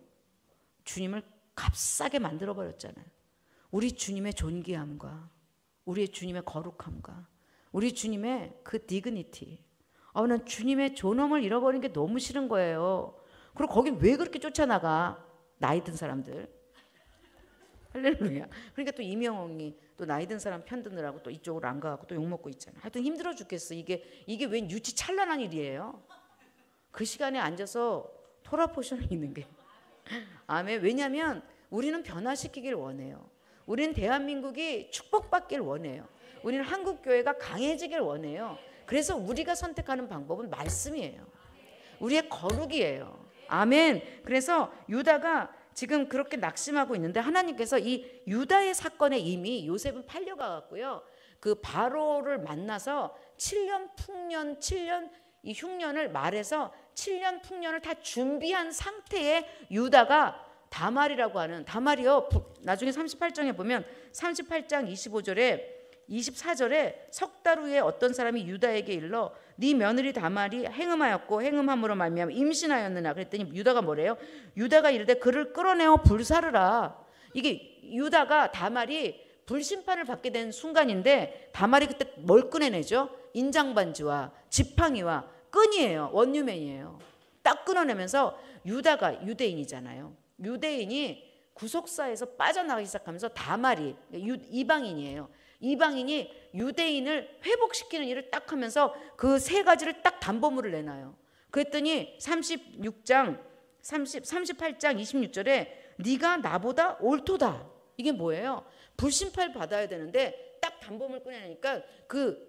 [SPEAKER 1] 주님을 값싸게 만들어버렸잖아요. 우리 주님의 존귀함과 우리 주님의 거룩함과 우리 주님의 그 디그니티. 난 주님의 존엄을 잃어버리는 게 너무 싫은 거예요. 그리고 거긴 왜 그렇게 쫓아나가? 나이 든 사람들. 할렐루야. 그러니까 또 이명웅이 또 나이 든 사람 편드느라고 또 이쪽으로 안 가고 또 욕먹고 있잖아요. 하여튼 힘들어 죽겠어. 이게 웬 유치찬란한 일이에요. 그 시간에 앉아서 토라포션을 있는 게. 아멘. 왜냐하면 우리는 변화시키길 원해요. 우리는 대한민국이 축복받길 원해요. 우리는 한국교회가 강해지길 원해요. 그래서 우리가 선택하는 방법은 말씀이에요. 우리의 거룩이에요. 아멘. 그래서 유다가 지금 그렇게 낙심하고 있는데 하나님께서 이 유다의 사건에 이미 요셉은 팔려가고요. 그 바로를 만나서 7년 풍년, 7년 이 흉년을 말해서 7년 풍년을 다 준비한 상태의 유다가 다말이라고 하는 다말이요. 나중에 38장에 보면 38장 25절에 24절에 석 달 후에 어떤 사람이 유다에게 일러 네 며느리 다말이 행음하였고 행음함으로 말미암아 임신하였느냐 그랬더니 유다가 뭐래요? 유다가 이르되 그를 끌어내어 불사르라. 이게 유다가 다말이 불심판을 받게 된 순간인데 다말이 그때 뭘 꺼내내죠? 인장반지와 지팡이와 끈이에요. 원유맨이에요. 딱 끊어내면서 유다가 유대인이잖아요. 유대인이 구속사에서 빠져나가기 시작하면서 다말이 이방인이에요. 이방인이 유대인을 회복시키는 일을 딱 하면서 그 세 가지를 딱 담보물을 내놔요. 그랬더니 38장 26절에 네가 나보다 옳도다. 이게 뭐예요? 불심판 받아야 되는데 딱 단범을 꺼내니까 그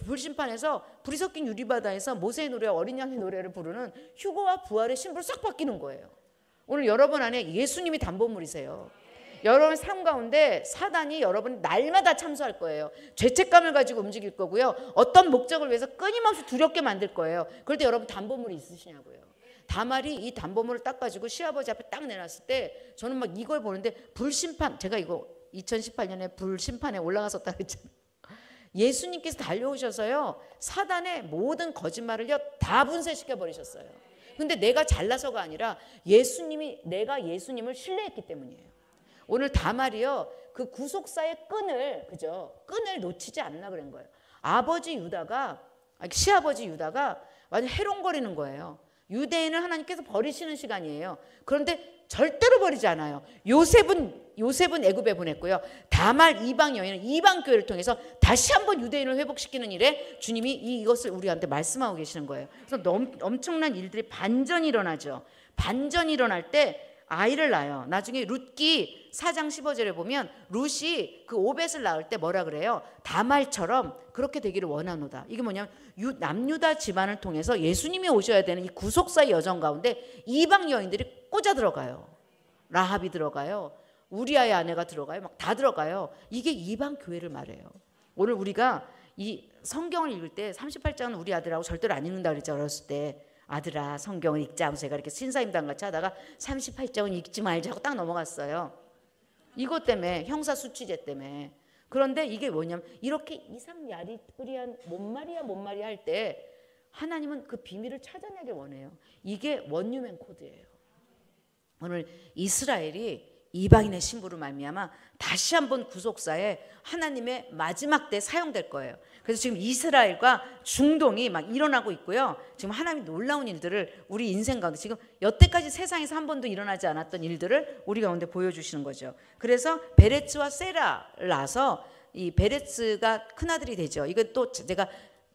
[SPEAKER 1] 불심판에서 불이 섞인 유리바다에서 모세의 노래, 어린 양의 노래를 부르는 휴거와 부활의 신부로 싹 바뀌는 거예요. 오늘 여러분 안에 예수님이 단범물이세요. 여러분 삶 가운데 사단이 여러분 날마다 참수할 거예요. 죄책감을 가지고 움직일 거고요. 어떤 목적을 위해서 끊임없이 두렵게 만들 거예요. 그럴 때 여러분 단범물이 있으시냐고요. 다말이 이 단범물을 딱 가지고 시아버지 앞에 딱 내놨을 때 저는 막 이걸 보는데 불심판, 제가 이거 2018년에 불심판에 올라갔었다 그랬잖아요. 예수님께서 달려오셔서요 사단의 모든 거짓말을요 다 분쇄시켜 버리셨어요. 근데 내가 잘나서가 아니라 내가 예수님을 신뢰했기 때문이에요. 오늘 다말이요 그 구속사의 끈을 놓치지 않나 그런 거예요. 시아버지 유다가 완전 해롱거리는 거예요. 유대인을 하나님께서 버리시는 시간이에요. 그런데 절대로 버리지 않아요. 요셉은 애굽에 보냈고요. 다말 이방 여인은 이방 교회를 통해서 다시 한번 유대인을 회복시키는 일에 주님이 이것을 우리한테 말씀하고 계시는 거예요. 그래서 엄청난 일들이 반전이 일어나죠. 반전이 일어날 때 아이를 낳아요. 나중에 룻기 4장 15절에 보면 룻이 그 오벳을 낳을 때 뭐라 그래요? 다말처럼 그렇게 되기를 원하노다. 이게 뭐냐면 남유다 집안을 통해서 예수님이 오셔야 되는 이 구속사의 여정 가운데 이방 여인들이 꽂아 들어가요. 라합이 들어가요. 우리아의 아내가 들어가요. 막 다 들어가요. 이게 이방 교회를 말해요. 오늘 우리가 이 성경을 읽을 때 38장은 우리 아들하고 절대로 안 읽는다 그랬죠. 어렸을 때. 아들아 성경을 읽자 하면서 제가 이렇게 신사임당 같이 하다가 38장은 읽지 말자 하고 딱 넘어갔어요. 이것 때문에 형사수취죄 때문에. 그런데 이게 뭐냐면 이렇게 이상야리꾸리한 뭔 말이야 할 때 하나님은 그 비밀을 찾아내길 원해요. 이게 원유맨 코드예요. 오늘 이스라엘이 이방인의 신부로 말미암아 다시 한번 구속사에 하나님의 마지막 때 사용될 거예요. 그래서 지금 이스라엘과 중동이 막 일어나고 있고요. 지금 하나님이 놀라운 일들을 우리 인생 가운데 지금 여태까지 세상에서 한 번도 일어나지 않았던 일들을 우리 가운데 보여주시는 거죠. 그래서 베레츠와 세라를 낳아서 이 베레츠가 큰아들이 되죠. 이건 또 제가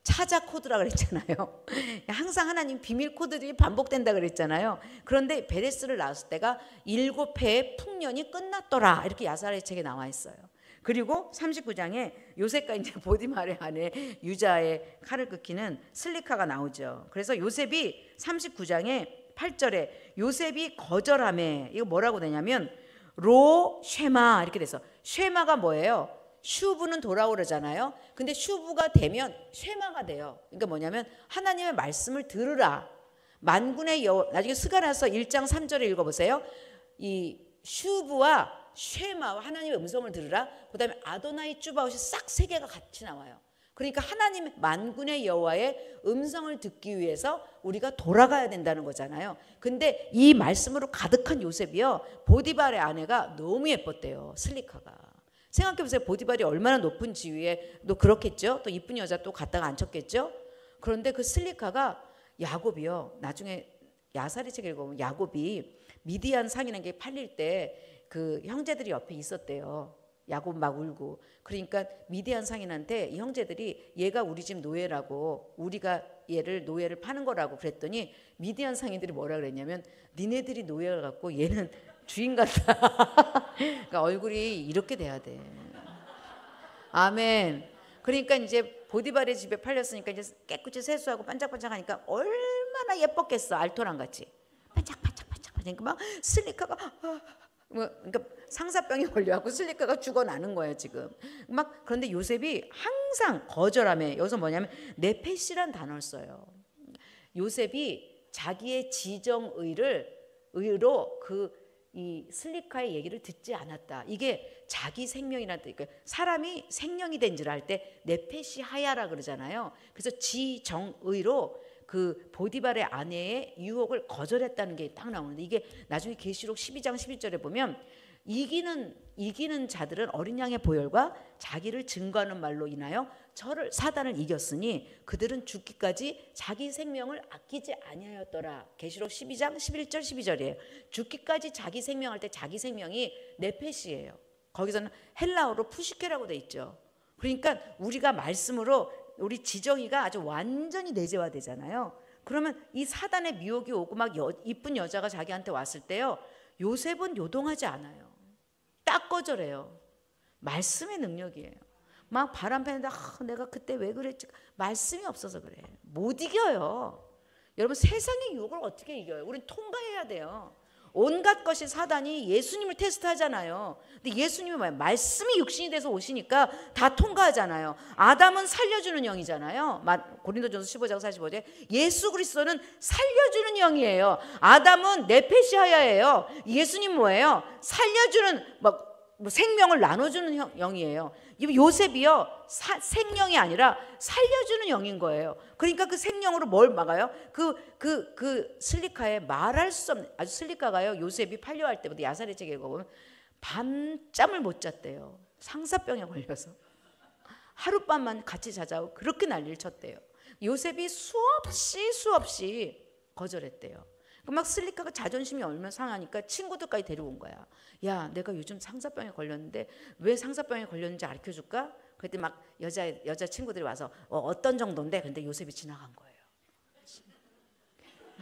[SPEAKER 1] 차자 코드라 그랬잖아요. 항상 하나님 비밀 코드들이 반복된다 그랬잖아요. 그런데 베레스를 낳았을 때가 7해의 풍년이 끝났더라 이렇게 야사의 책에 나와 있어요. 그리고 39장에 요셉과 이제 보디말의 아내 유자의 칼을 긋기는 슬리카가 나오죠. 그래서 요셉이 39장에 8절에 요셉이 거절함에 이거 뭐라고 되냐면 로 쉐마 이렇게 돼서 쉐마가 뭐예요? 슈브는 돌아오르잖아요. 근데 슈브가 되면 쉐마가 돼요. 그러니까 뭐냐면 하나님의 말씀을 들으라. 만군의 여호와. 나중에 스가랴서 1장 3절에 읽어보세요. 이 슈브와 쉐마와 하나님의 음성을 들으라. 그 다음에 아도나이 쭈바웃이 싹 세 개가 같이 나와요. 그러니까 하나님 만군의 여호와의 음성을 듣기 위해서 우리가 돌아가야 된다는 거잖아요. 근데 이 말씀으로 가득한 요셉이요 보디발의 아내가 너무 예뻤대요. 슬리카가. 생각해보세요. 보디발이 얼마나 높은 지위에 또 그렇겠죠. 또 이쁜 여자 또 갖다가 앉혔겠죠. 그런데 그 슬리카가 야곱이요. 나중에 야사리 책 읽어보면 야곱이 미디안 상이라는 게 팔릴 때 그 형제들이 옆에 있었대요. 야곱 막 울고. 그러니까 미디안 상인한테 이 형제들이 얘가 우리 집 노예라고 우리가 얘를 노예를 파는 거라고 그랬더니 미디안 상인들이 뭐라 그랬냐면 니네들이 노예를 갖고 얘는 주인 같다. 그러니까 얼굴이 이렇게 돼야 돼. 아멘. 그러니까 이제 보디발의 집에 팔렸으니까 이제 깨끗이 세수하고 반짝반짝하니까 얼마나 예뻤겠어. 알토란 같이 반짝반짝반짝하니까 막 슬리카가 그러니까 상사병이 걸려갖고 슬리카가 죽어나는 거예요 지금. 막 그런데 요셉이 항상 거절함에 여기서 뭐냐면 네페시란 단어를 써요. 요셉이 자기의 의로 이 슬리카의 얘기를 듣지 않았다. 이게 자기 생명이라는 뜻. 그러니까 사람이 생명이 된 줄 알 때 네페시 하야라 그러잖아요. 그래서 지정의로 그 보디발의 아내의 유혹을 거절했다는 게 딱 나오는데 이게 나중에 계시록 12장 11절에 보면 이기는 자들은 어린 양의 보혈과 자기를 증거하는 말로 인하여 사단을 이겼으니 그들은 죽기까지 자기 생명을 아끼지 아니하였더라. 계시록 12장 11절 12절이에요. 죽기까지 자기 생명할 때 자기 생명이 네페시예요. 거기서는 헬라어로 푸시케라고 돼 있죠. 그러니까 우리가 말씀으로 우리 지정이가 아주 완전히 내재화되잖아요. 그러면 이 사단의 미혹이 오고 막 이쁜 여자가 자기한테 왔을 때요. 요셉은 요동하지 않아요. 딱 거절해요. 말씀의 능력이에요. 막 바람 패는데 내가 그때 왜 그랬지? 말씀이 없어서 그래. 못 이겨요. 여러분 세상의 유혹을 어떻게 이겨요? 우린 통과해야 돼요. 온갖 것이 사단이 예수님을 테스트하잖아요. 근데 예수님이 뭐예요? 말씀이 육신이 돼서 오시니까 다 통과하잖아요. 아담은 살려주는 영이잖아요. 고린도전서 15장 45절. 예수 그리스도는 살려주는 영이에요. 아담은 네페시하야예요. 예수님 뭐예요? 살려주는 생명을 나눠주는 영이에요. 요셉이요 생명이 아니라 살려주는 영인 거예요. 그러니까 그 생명으로 뭘 막아요? 그 슬리카에 말할 수 없는 아주 슬리카가요 요셉이 팔려할 때부터 야살의 책에 보면 밤잠을 못 잤대요. 상사병에 걸려서 하룻밤만 같이 자자고 그렇게 난리를 쳤대요. 요셉이 수없이 거절했대요. 막 슬리카가 자존심이 얼마나 상하니까 친구들까지 데리고 온 거야. 야, 내가 요즘 상사병에 걸렸는데 왜 상사병에 걸렸는지 알려줄까? 그때 막 여자 친구들이 와서 어떤 정도인데, 근데 요셉이 지나간 거예요.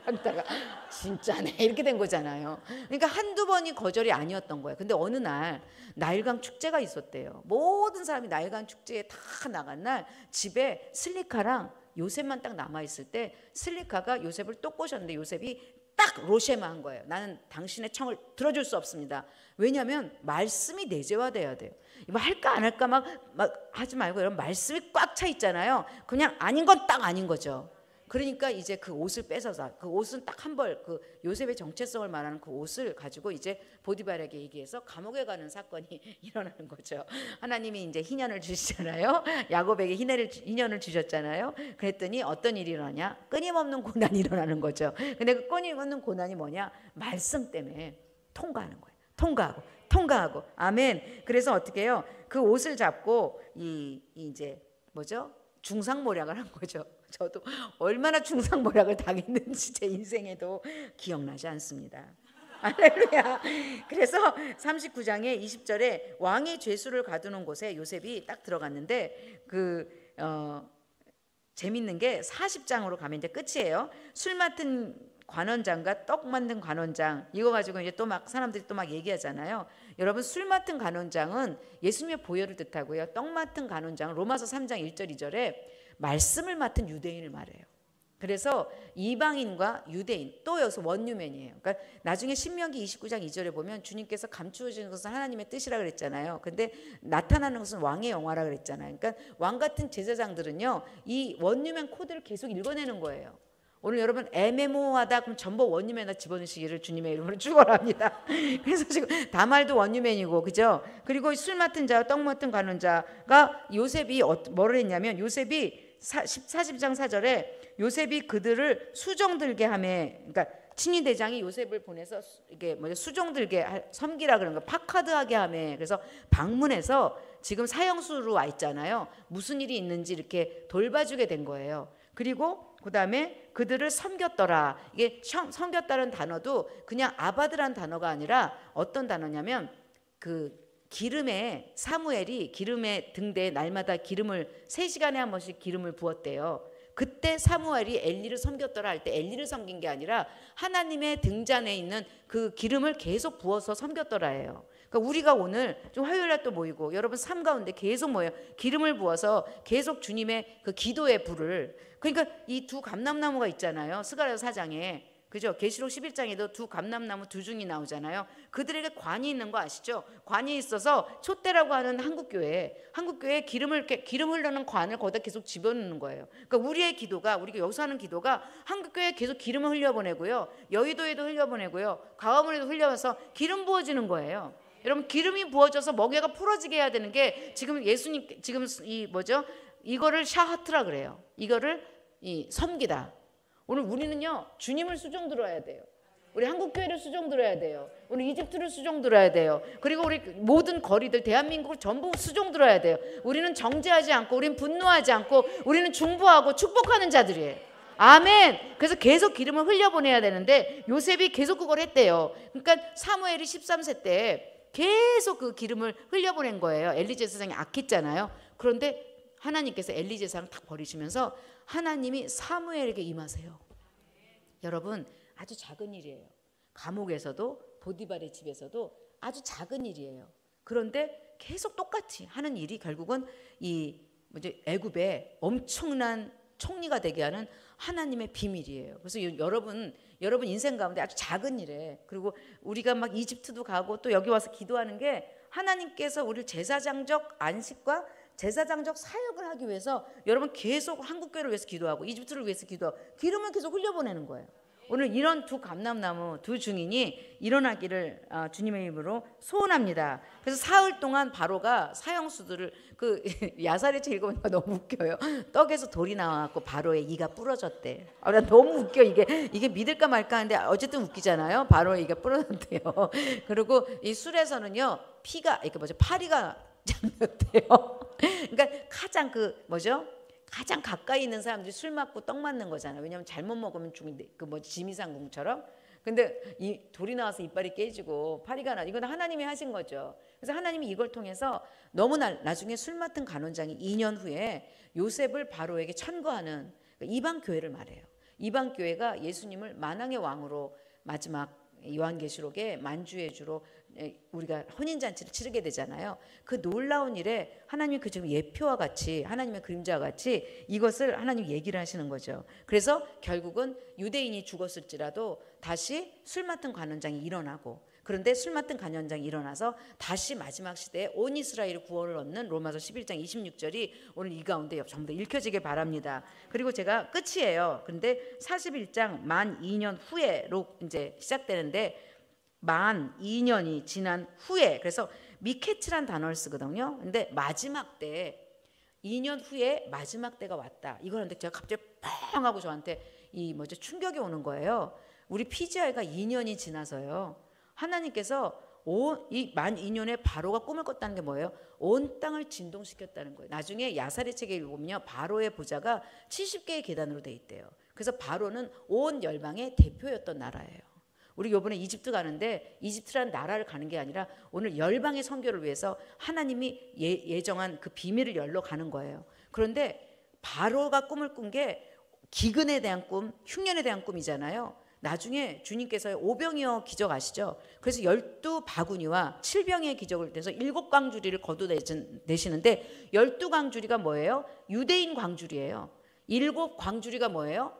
[SPEAKER 1] 하다가 진짜네 이렇게 된 거잖아요. 그러니까 한두 번이 거절이 아니었던 거예요. 근데 어느 날 나일강 축제가 있었대요. 모든 사람이 나일강 축제에 다 나간 날 집에 슬리카랑 요셉만 딱 남아있을 때 슬리카가 요셉을 또 꼬셨는데 요셉이 딱 로쉐마한 거예요. 나는 당신의 청을 들어줄 수 없습니다. 왜냐하면 말씀이 내재화돼야 돼요. 이거 할까 안 할까 막 하지 말고 여러분 말씀이 꽉 차 있잖아요. 그냥 아닌 건 딱 아닌 거죠. 그러니까 이제 그 옷을 뺏어서 그 옷은 딱 한 벌 그 요셉의 정체성을 말하는 그 옷을 가지고 이제 보디발에게 얘기해서 감옥에 가는 사건이 일어나는 거죠. 하나님이 이제 희년을 주시잖아요. 야곱에게 희년을 주셨잖아요. 그랬더니 어떤 일이 일어나냐? 끊임없는 고난이 일어나는 거죠. 근데 그 끊임없는 고난이 뭐냐? 말씀 때문에 통과하는 거예요. 통과하고 아멘. 그래서 어떻게 해요? 그 옷을 잡고 이제 뭐죠? 중상모략을 한 거죠. 저도 얼마나 중상모략을 당했는지 제 인생에도 기억나지 않습니다. 할렐루야. 그래서 39장의 20절에 왕이 죄수를 가두는 곳에 요셉이 딱 들어갔는데 재밌는 게 40장으로 가면 이제 끝이에요. 술 맡은 관원장과 떡 만든 관원장, 이거 가지고 이제 또 막 사람들이 또 막 얘기하잖아요. 여러분, 술 맡은 관원장은 예수님의 보혈을 뜻하고요. 떡 맡은 관원장은 로마서 3장 1절 2절에 말씀을 맡은 유대인을 말해요. 그래서 이방인과 유대인, 또 여기서 원유맨이에요. 그러니까 나중에 신명기 29장 2절에 보면 주님께서 감추어주는 것은 하나님의 뜻이라 그랬잖아요. 근데 나타나는 것은 왕의 영화라 그랬잖아요. 그러니까 왕 같은 제사장들은요, 이 원유맨 코드를 계속 읽어내는 거예요. 오늘 여러분 애매모호하다 그럼 전부 원유맨에다 집어넣으시기를 주님의 이름으로 축원합니다. 그래서 지금 다말도 원유맨이고, 그죠? 그리고 술 맡은 자와 떡 맡은 관원자가 요셉이 뭐를 했냐면, 요셉이 40장 4절에 요셉이 그들을 수종들게 하매, 그러니까 친위 대장이 요셉을 보내서 이게 수종들게 섬기라 그런 거, 파카드하게 하매, 그래서 방문해서 지금 사형수로 와 있잖아요. 무슨 일이 있는지 이렇게 돌봐주게 된 거예요. 그리고 그 다음에 그들을 섬겼더라. 이게 섬겼다는 단어도 그냥 아바드라는 단어가 아니라 어떤 단어냐면, 그 기름에 사무엘이 기름에 등대에 날마다 기름을 3시간에 한 번씩 기름을 부었대요. 그때 사무엘이 엘리를 섬겼더라 할 때 엘리를 섬긴 게 아니라 하나님의 등잔에 있는 그 기름을 계속 부어서 섬겼더라예요. 그러니까 우리가 오늘 좀 화요일날 또 모이고 여러분 삶 가운데 계속 모여 기름을 부어서 계속 주님의 그 기도의 불을, 그러니까 이 두 감람나무가 있잖아요. 스가랴서 4장에, 그죠? 계시록 11장에도 두 감람나무 두 중이 나오잖아요. 그들에게 관이 있는 거 아시죠? 관이 있어서 촛대라고 하는 한국교회에 기름 흐르는 관을 거기다 계속 집어넣는 거예요. 그러니까 우리의 기도가, 우리가 여기서 하는 기도가 한국교회에 계속 기름을 흘려보내고요, 여의도에도 흘려보내고요, 광화문에도 흘려서 기름 부어지는 거예요. 여러분, 기름이 부어져서 멍에가 풀어지게 해야 되는 게 지금 예수님, 지금 이거를 샤하트라 그래요. 이거를 섬기다. 오늘 우리는요, 주님을 수종 들어야 돼요. 우리 한국교회를 수종 들어야 돼요. 우리 이집트를 수종 들어야 돼요. 그리고 우리 모든 거리들, 대한민국을 전부 수종 들어야 돼요. 우리는 정죄하지 않고, 우리는 분노하지 않고, 우리는 중보하고 축복하는 자들이에요. 아멘. 그래서 계속 기름을 흘려보내야 되는데 요셉이 계속 그걸 했대요. 그러니까 사무엘이 13세 때 계속 그 기름을 흘려보낸 거예요. 엘리 제사장이 악했잖아요. 그런데 하나님께서 엘리 제사장을 딱 버리시면서 하나님이 사무엘에게 임하세요. 여러분, 아주 작은 일이에요. 감옥에서도, 보디발의 집에서도 아주 작은 일이에요. 그런데 계속 똑같이 하는 일이 결국은 이 애굽의 엄청난 총리가 되게 하는 하나님의 비밀이에요. 그래서 여러분 인생 가운데 아주 작은 일에, 그리고 우리가 막 이집트도 가고 또 여기 와서 기도하는 게 하나님께서 우리를 제사장적 안식과 제사장적 사역을 하기 위해서 여러분 계속 한국교회를 위해서 기도하고 이집트를 위해서 기도하고 기름을 계속 흘려보내는 거예요. 오늘 이런 두 감람나무 두 증인이 일어나기를 주님의 이름으로 소원합니다. 그래서 사흘 동안 바로가 사형수들을 그 야사리체 읽어보니까 너무 웃겨요. 떡에서 돌이 나와갖고 바로의 이가 부러졌대. 나 너무 웃겨. 이게 믿을까 말까 하는데 어쨌든 웃기잖아요. 바로의 이가 부러졌대요. 그리고 이 술에서는요 피가 파리가 장렸대요. 그러니까 가장 가장 가까이 있는 사람들이 술 맞고 떡 맞는 거잖아요. 왜냐하면 잘못 먹으면 죽는데 지미상궁처럼. 근데 이 돌이 나와서 이빨이 깨지고 파리가 나. 이건 하나님이 하신 거죠. 그래서 하나님이 이걸 통해서 너무 나중에 술 맡은 간원장이 2년 후에 요셉을 바로에게 천거하는 이방 교회를 말해요. 이방 교회가 예수님을 만왕의 왕으로 마지막 요한계시록에 만주의 주로 우리가 혼인잔치를 치르게 되잖아요. 그 놀라운 일에 하나님이 그 지금 예표와 같이 하나님의 그림자와 같이 이것을 하나님이 얘기를 하시는 거죠. 그래서 결국은 유대인이 죽었을지라도 다시 술 맡은 관원장이 일어나고, 그런데 술 맡은 관원장이 일어나서 다시 마지막 시대에 온 이스라엘의 구원을 얻는 로마서 11장 26절이 오늘 이 가운데 전부 다 읽혀지길 바랍니다. 그리고 제가 끝이에요. 그런데 41장 만 2년 후에로 이제 시작되는데 만 2년이 지난 후에, 그래서 미케츠란 단어를 쓰거든요. 근데 마지막 때 2년 후에 마지막 때가 왔다. 이걸 하는데 제가 갑자기 뻥 하고 저한테 충격이 오는 거예요. 우리 PGI가 2년이 지나서요. 하나님께서 이 만 2년에 바로가 꿈을 꿨다는 게 뭐예요? 온 땅을 진동시켰다는 거예요. 나중에 야사렛책에 읽으면요, 바로의 보좌가 70개의 계단으로 돼 있대요. 그래서 바로는 온 열방의 대표였던 나라예요. 우리 이번에 이집트 가는데 이집트라는 나라를 가는 게 아니라 오늘 열방의 선교를 위해서 하나님이 예정한 그 비밀을 열러 가는 거예요. 그런데 바로가 꿈을 꾼 게 기근에 대한 꿈, 흉년에 대한 꿈이잖아요. 나중에 주님께서 오병이어 기적 아시죠? 그래서 12바구니와 7병의 기적을 내서 7광주리를 거두내시는데 12광주리가 뭐예요? 유대인 광주리예요. 7광주리가 뭐예요?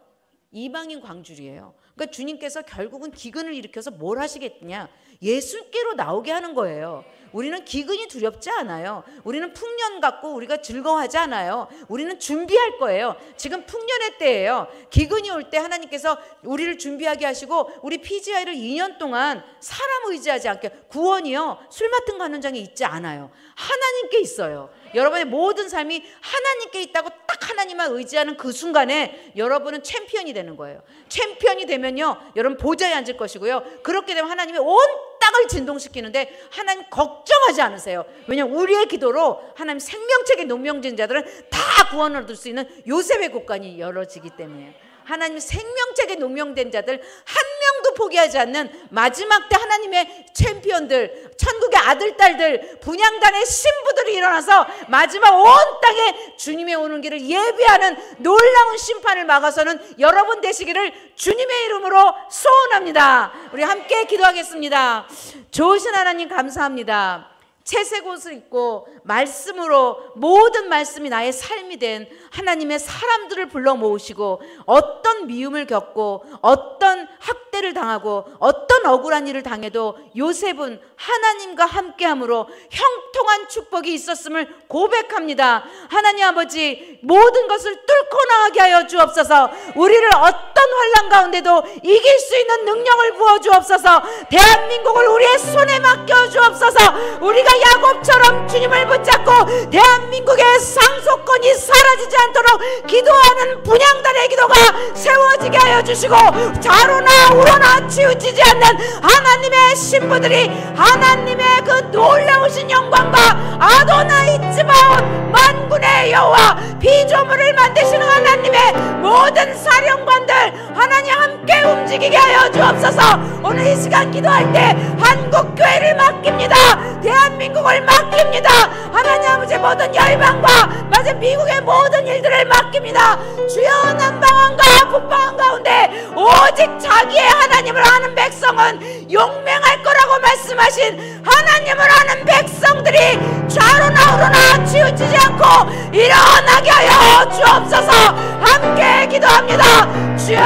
[SPEAKER 1] 이방인 광주리예요. 그러니까 주님께서 결국은 기근을 일으켜서 뭘 하시겠냐? 예수께로 나오게 하는 거예요. 우리는 기근이 두렵지 않아요. 우리는 풍년 같고 우리가 즐거워하지 않아요. 우리는 준비할 거예요. 지금 풍년의 때예요. 기근이 올 때 하나님께서 우리를 준비하게 하시고 우리 PGI를 2년 동안 사람 의지하지 않게, 구원이요 술 맡은 간원장에 있지 않아요. 하나님께 있어요. 여러분의 모든 삶이 하나님께 있다고 딱 하나님만 의지하는 그 순간에 여러분은 챔피언이 되는 거예요. 챔피언이 되면요 여러분 보좌에 앉을 것이고요. 그렇게 되면 하나님이 온 땅을 진동시키는데 하나님 걱정하지 않으세요. 왜냐하면 우리의 기도로 하나님 생명책에 농명된 자들은 다 구원을 얻을 수 있는 요셉의 곳간이 열어지기 때문에 하나님 생명책에 농명된 자들 한 명도 포기하지 않는 마지막 때 하나님의 챔피언들, 천국의 아들, 딸들, 분향단의 신부들이 일어나서 마지막 온 땅에 주님의 오는 길을 예비하는 놀라운 심판을 막아서는 여러분 되시기를 주님의 이름으로 소원합니다. 우리 함께 기도하겠습니다. 좋으신 하나님 감사합니다. 채색 옷을 입고 말씀으로 모든 말씀이 나의 삶이 된 하나님의 사람들을 불러 모으시고 어떤 미움을 겪고 어떤 학대를 당하고 어떤 억울한 일을 당해도 요셉은 하나님과 함께함으로 형통한 축복이 있었음을 고백합니다. 하나님 아버지, 모든 것을 뚫고 나가게 하여 주옵소서. 우리를 어떤 환난 가운데도 이길 수 있는 능력을 부어 주옵소서. 대한민국을 우리의 손에 맡겨 주옵소서. 우리가 야곱처럼 주님을 붙잡고 대한민국의 상속권이 사라지지 않도록 기도하는 분향단의 기도가 세워지게 하여 주시고, 자로나 우로나 치우치지 않는 하나님의 신부들이 하나님의 그 놀라우신 영광과 아도나이 츠바온 만군의 여호와 피조물을 만드시는 하나님의 모든 사령관들 하나님 함께 움직이게 하여 주옵소서. 오늘 이 시간 기도할 때 한국교회를 맡깁니다. 대한민국을 맡깁니다. 하나님 아버지, 모든 열방과 맞아 미국의 모든 일들을 맡깁니다. 주여, 난방함과 북방함 가운데 오직 자기의 하나님을 아는 백성은 용맹할 거라고 말씀하신 하나님을 아는 백성들이 좌로나 우로나 치우치지 않고 일어나게 하여 주옵소서. 함께 기도합니다. 주여,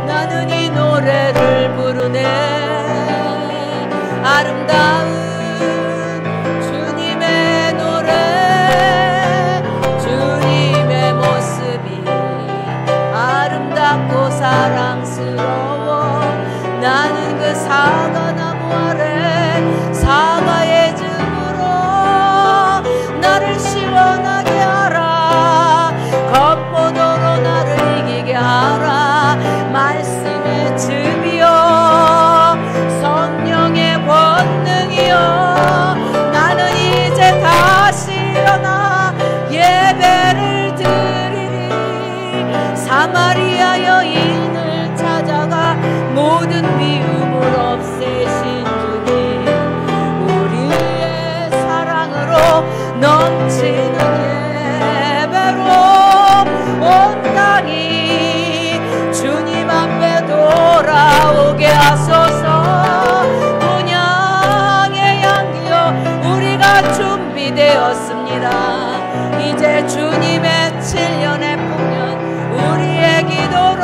[SPEAKER 2] 나는 이 노래를 부르네. 아름다운 주님의 노래, 주님의 모습이 아름답고 사랑스러워. 나는 그 사과나무 아래 사과의 즙으로 나를 시원하게 하라. 겉보도로 나를 이기게 하라. 말씀의 즙이여, 성령의 권능이여, 나는 이제 다시 일어나 예배를 드리리. 사마리아 여인을 찾아가 모든 미움을 없애신 주님, 우리의 사랑으로 넘치는 예배로 온 땅이 주님 앞에 돌아오게 하소서. 본향의 향기여, 우리가 준비되었습니다. 이제 주님의 7년의 풍년 우리의 기도로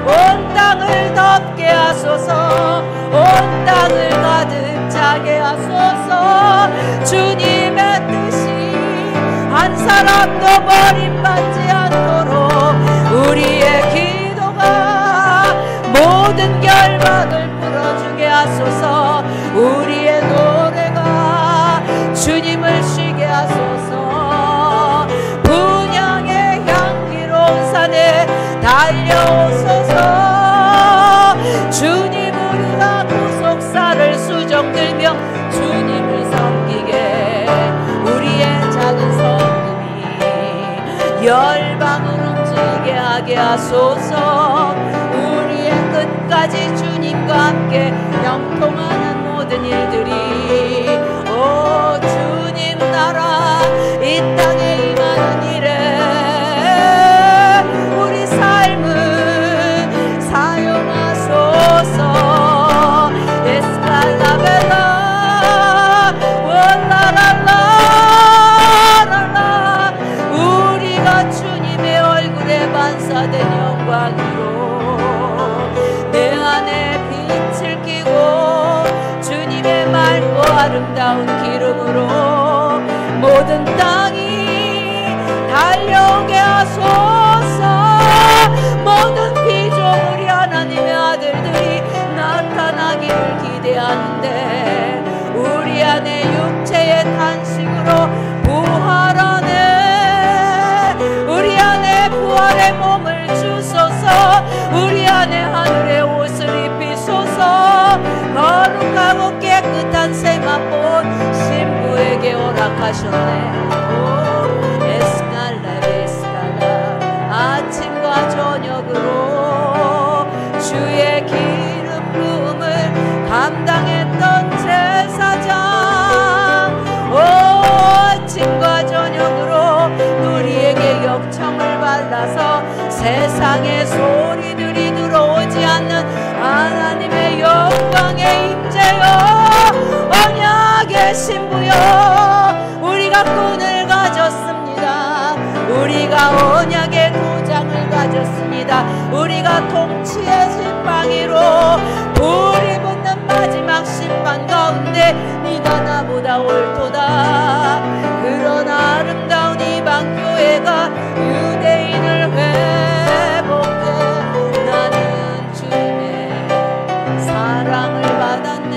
[SPEAKER 2] 온 땅을 덮게 하소서. 온 땅을 가득 차게 하소서. 주님의 뜻이 한 사람도 버림받지 않도록 우리의 기도가 모든 결박을 풀어주게 하소서. 우리의 노래가 주님을 쉬게 하소서. 분향의 향기로운 산에 달려오소서. 주님, 우리가 구속사를 수종 들며 주님을 섬기게 우리의 작은 섬김이 열방을 움직이게 하게 하소서. 우리의 끝까지 주님과 함께 형통하는 모든 일들이 오 주님 나라 이 땅에 임하는 일에 우리 삶을 사용하소서. 에스칼라벨라 월라랄라랄라. 우리가 주님의 얼굴에 반사된 영광으로 내 안에 빛을 끼고 주님의 맑고 아름다운 기름으로 모든 땅이 달려오게 하소서. 모든 비종 우리 하나님의 아들들이 나타나기를 기대하는데 우리 안에 육체의 탄식으로 부활하네. 우리 안에 부활의 몸을 주소서. 우리 안에 하늘의 옷을 입히소서. 거룩하고 깨끗한 새 맛본 신부에게 허락하셨네. 오 에스칼라 아침과 저녁으로 주의 기름 부음을 감당했던 제사장. 오 아침과 저녁으로 우리에게 역청을 발라서 세상의 소리들이 들어오지 않는 하나님의 영광의 임재여 언약의 신부여 우리가 끈을 가졌습니다. 우리가 언약의 도장을 가졌습니다. 우리가 통치의 지팡이로 불이 붙는 마지막 심판 가운데 네가 나보다 옳도다. 그런 아름다운 이방교회가 유대인을 회복해. 나는 주님의 사랑을 받았네.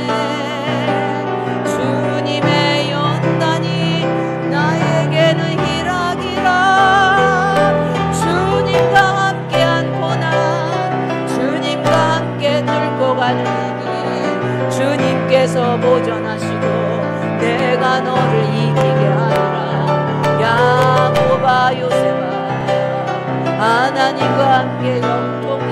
[SPEAKER 2] 주님의 연단이 나에게는 희락이라. 주님과 함께한 고난, 주님과 함께 들고 가는 길 주님께서 보존하시고 내가 너를 이기게 하리라. 야곱아 요셉아 하나님과 함께 영통해.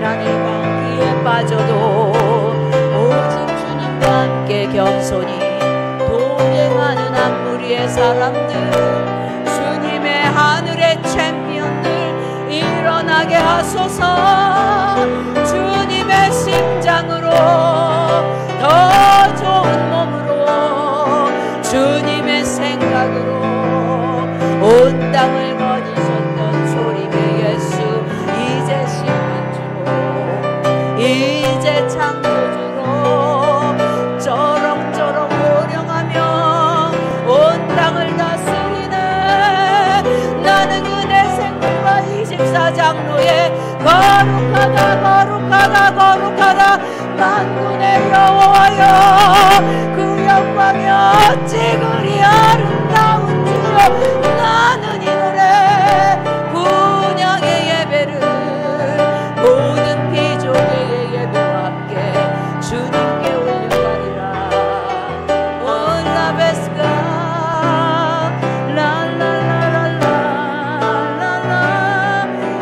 [SPEAKER 2] 고난의 광기에 빠져도 오직 주님과 함께 겸손히 동행하는 한 무리의 사람들, 주님의 하늘의 챔피언들 일어나게 하소서. 주님의 심장으로 더 좋은 몸으로 주님의 생각으로 온 땅을 거니셨던 조림의 예수, 이제 신민주로 이제 창조주로 쩌렁쩌렁 호령하며 온 땅을 다스리네. 나는 은혜 생명과 24장로의 거룩하다 거룩하다 거룩하다 만군의 여호와여, 그 영광이 어찌 그리 아름다운 주여. 나는 이 노래 분양의 예배를 모든 피조계의 예배와 함께 주님께 올려가리라. 올라베스가 랄랄랄랄랄랄라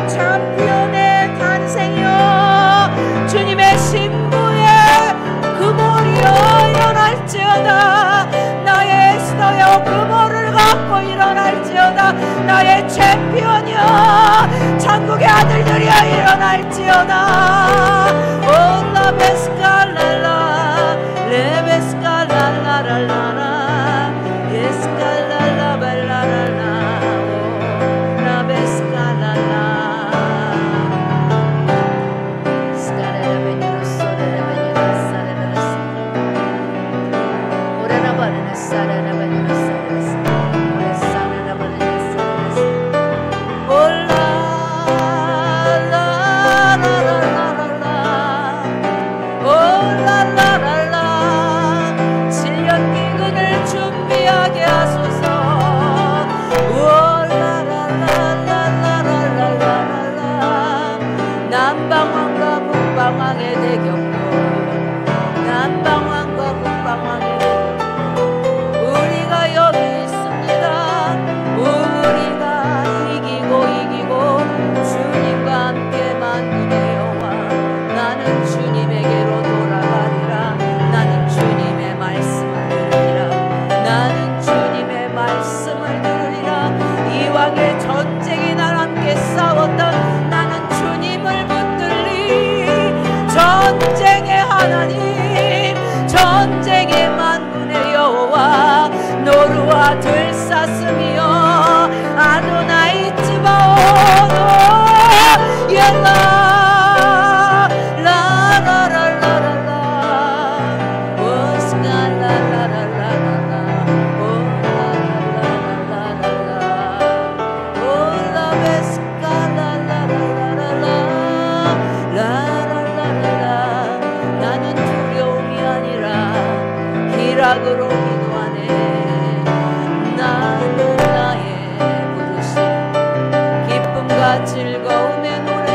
[SPEAKER 2] 참피언의 탄생이여, 주님의 신부의 금오리여 일어날지어다. 나의 에스더여 금오를 갖고 일어날지어다. 나의 챔피언이여 천국의 아들들이여 일어날지어다. 올라베스칼랄라 레베스칼랄라랄라라 예스칼랄라발라랄라 올라베스칼랄라 남방왕과 북방왕의 대격돌, 남방왕과 북방왕의 대격돌, 우리가 여기 있습니다. 우리가 이기고 주님과 함께 만군의 여호와. 나는 주님에게로 돌아가리라. 나는 주님의 말씀을 들으리라. 나는 주님의 말씀을 들으리라. 이왕의 전쟁이 나와 함께 싸웠던 나는 주님을 전쟁의 하나님, 전쟁의 만군의 여호와, 노루와 들사슴이여 아도나이 츠바오노 옐라 라라라라라라 오스칼라라라라라 오라라라라라 올라베스칼라라라라라 나는 두려움이 아니라 희락으로 기도하네. 나는 나의 부르심 기쁨과 즐거움의 노래,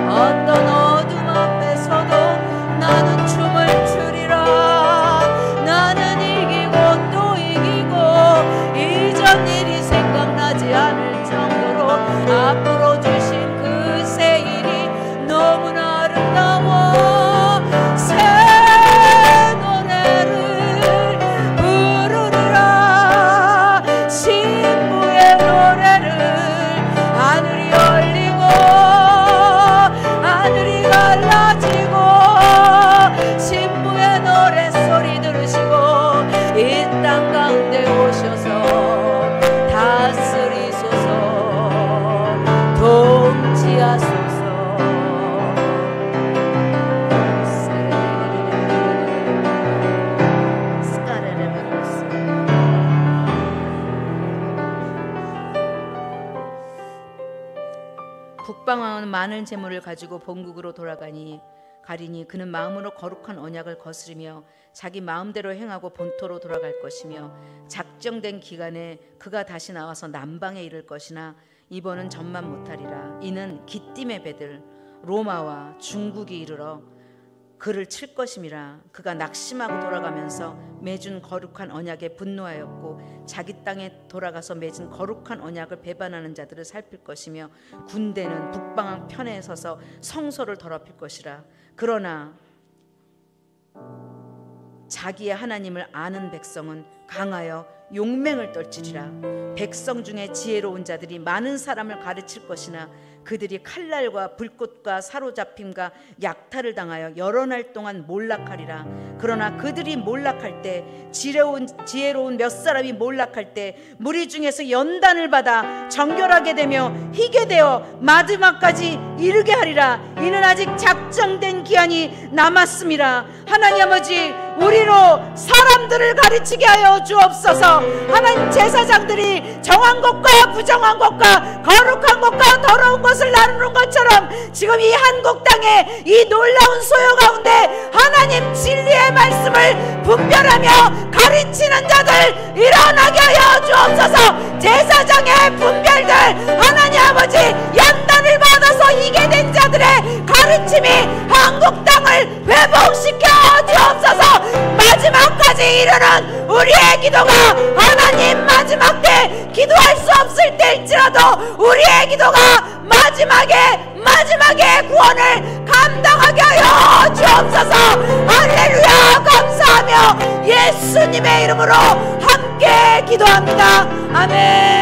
[SPEAKER 2] 어떤 어둠 앞에서도 나는 춤을 추리라. 나는 이기고 또 이기고 이전 일이 생각나지 않을 정도로 앞으로 주신 그 새 일이 너무나 아름다워. 새 노래를 부르리라. 신부의 노래를 하늘이 열리고 하늘이 갈라지고 신부의 노랫소리 들으시고 이 땅 가운데 오셔서 다스리소서, 통치하소서.
[SPEAKER 1] 북방왕은 많은 재물을 가지고 본국으로 가리니 그는 마음으로 거룩한 언약을 거스르며 자기 마음대로 행하고 본토로 돌아갈 것이며 작정된 기간에 그가 다시 나와서 남방에 이를 것이나 이번은 전만 못하리라. 이는 기띔의 배들 로마와 중국이 이르러 그를 칠 것임이라. 그가 낙심하고 돌아가면서 맺은 거룩한 언약에 분노하였고 자기 땅에 돌아가서 맺은 거룩한 언약을 배반하는 자들을 살필 것이며 군대는 북방 편에 서서 성소를 더럽힐 것이라. 그러나 자기의 하나님을 아는 백성은 강하여 용맹을 떨치리라. 백성 중에 지혜로운 자들이 많은 사람을 가르칠 것이나 그들이 칼날과 불꽃과 사로잡힘과 약탈을 당하여 여러 날 동안 몰락하리라. 그러나 그들이 몰락할 때 지혜로운 몇 사람이 몰락할 때 무리 중에서 연단을 받아 정결하게 되며 희게 되어 마지막까지 이르게 하리라. 이는 아직 작정된 기한이 남았음이라. 하나님 아버지, 우리로 사람들을 가르치게 하여 주옵소서. 하나님, 제사장들이 정한 것과 부정한 것과 거룩한 것과 더러운 것을 나누는 것처럼 지금 이 한국 땅에 이 놀라운 소요 가운데 하나님 진리의 말씀을 분별하며 가르치는 자들 일어나게 하여 주옵소서. 제사장의 분별들, 하나님 아버지, 연단을 받아서 이게 된 자들의 가르침이 한국 땅을 회복시켜 주옵소서. 마지막까지 이르는 우리의 기도가 하나님 마지막 때 기도할 수 없을 때일지라도 우리의 기도가 마지막에 구원을 감당하게 하여 주옵소서. 할렐루야. 감사하며 예수님의 이름으로 함께 기도합니다. 아멘.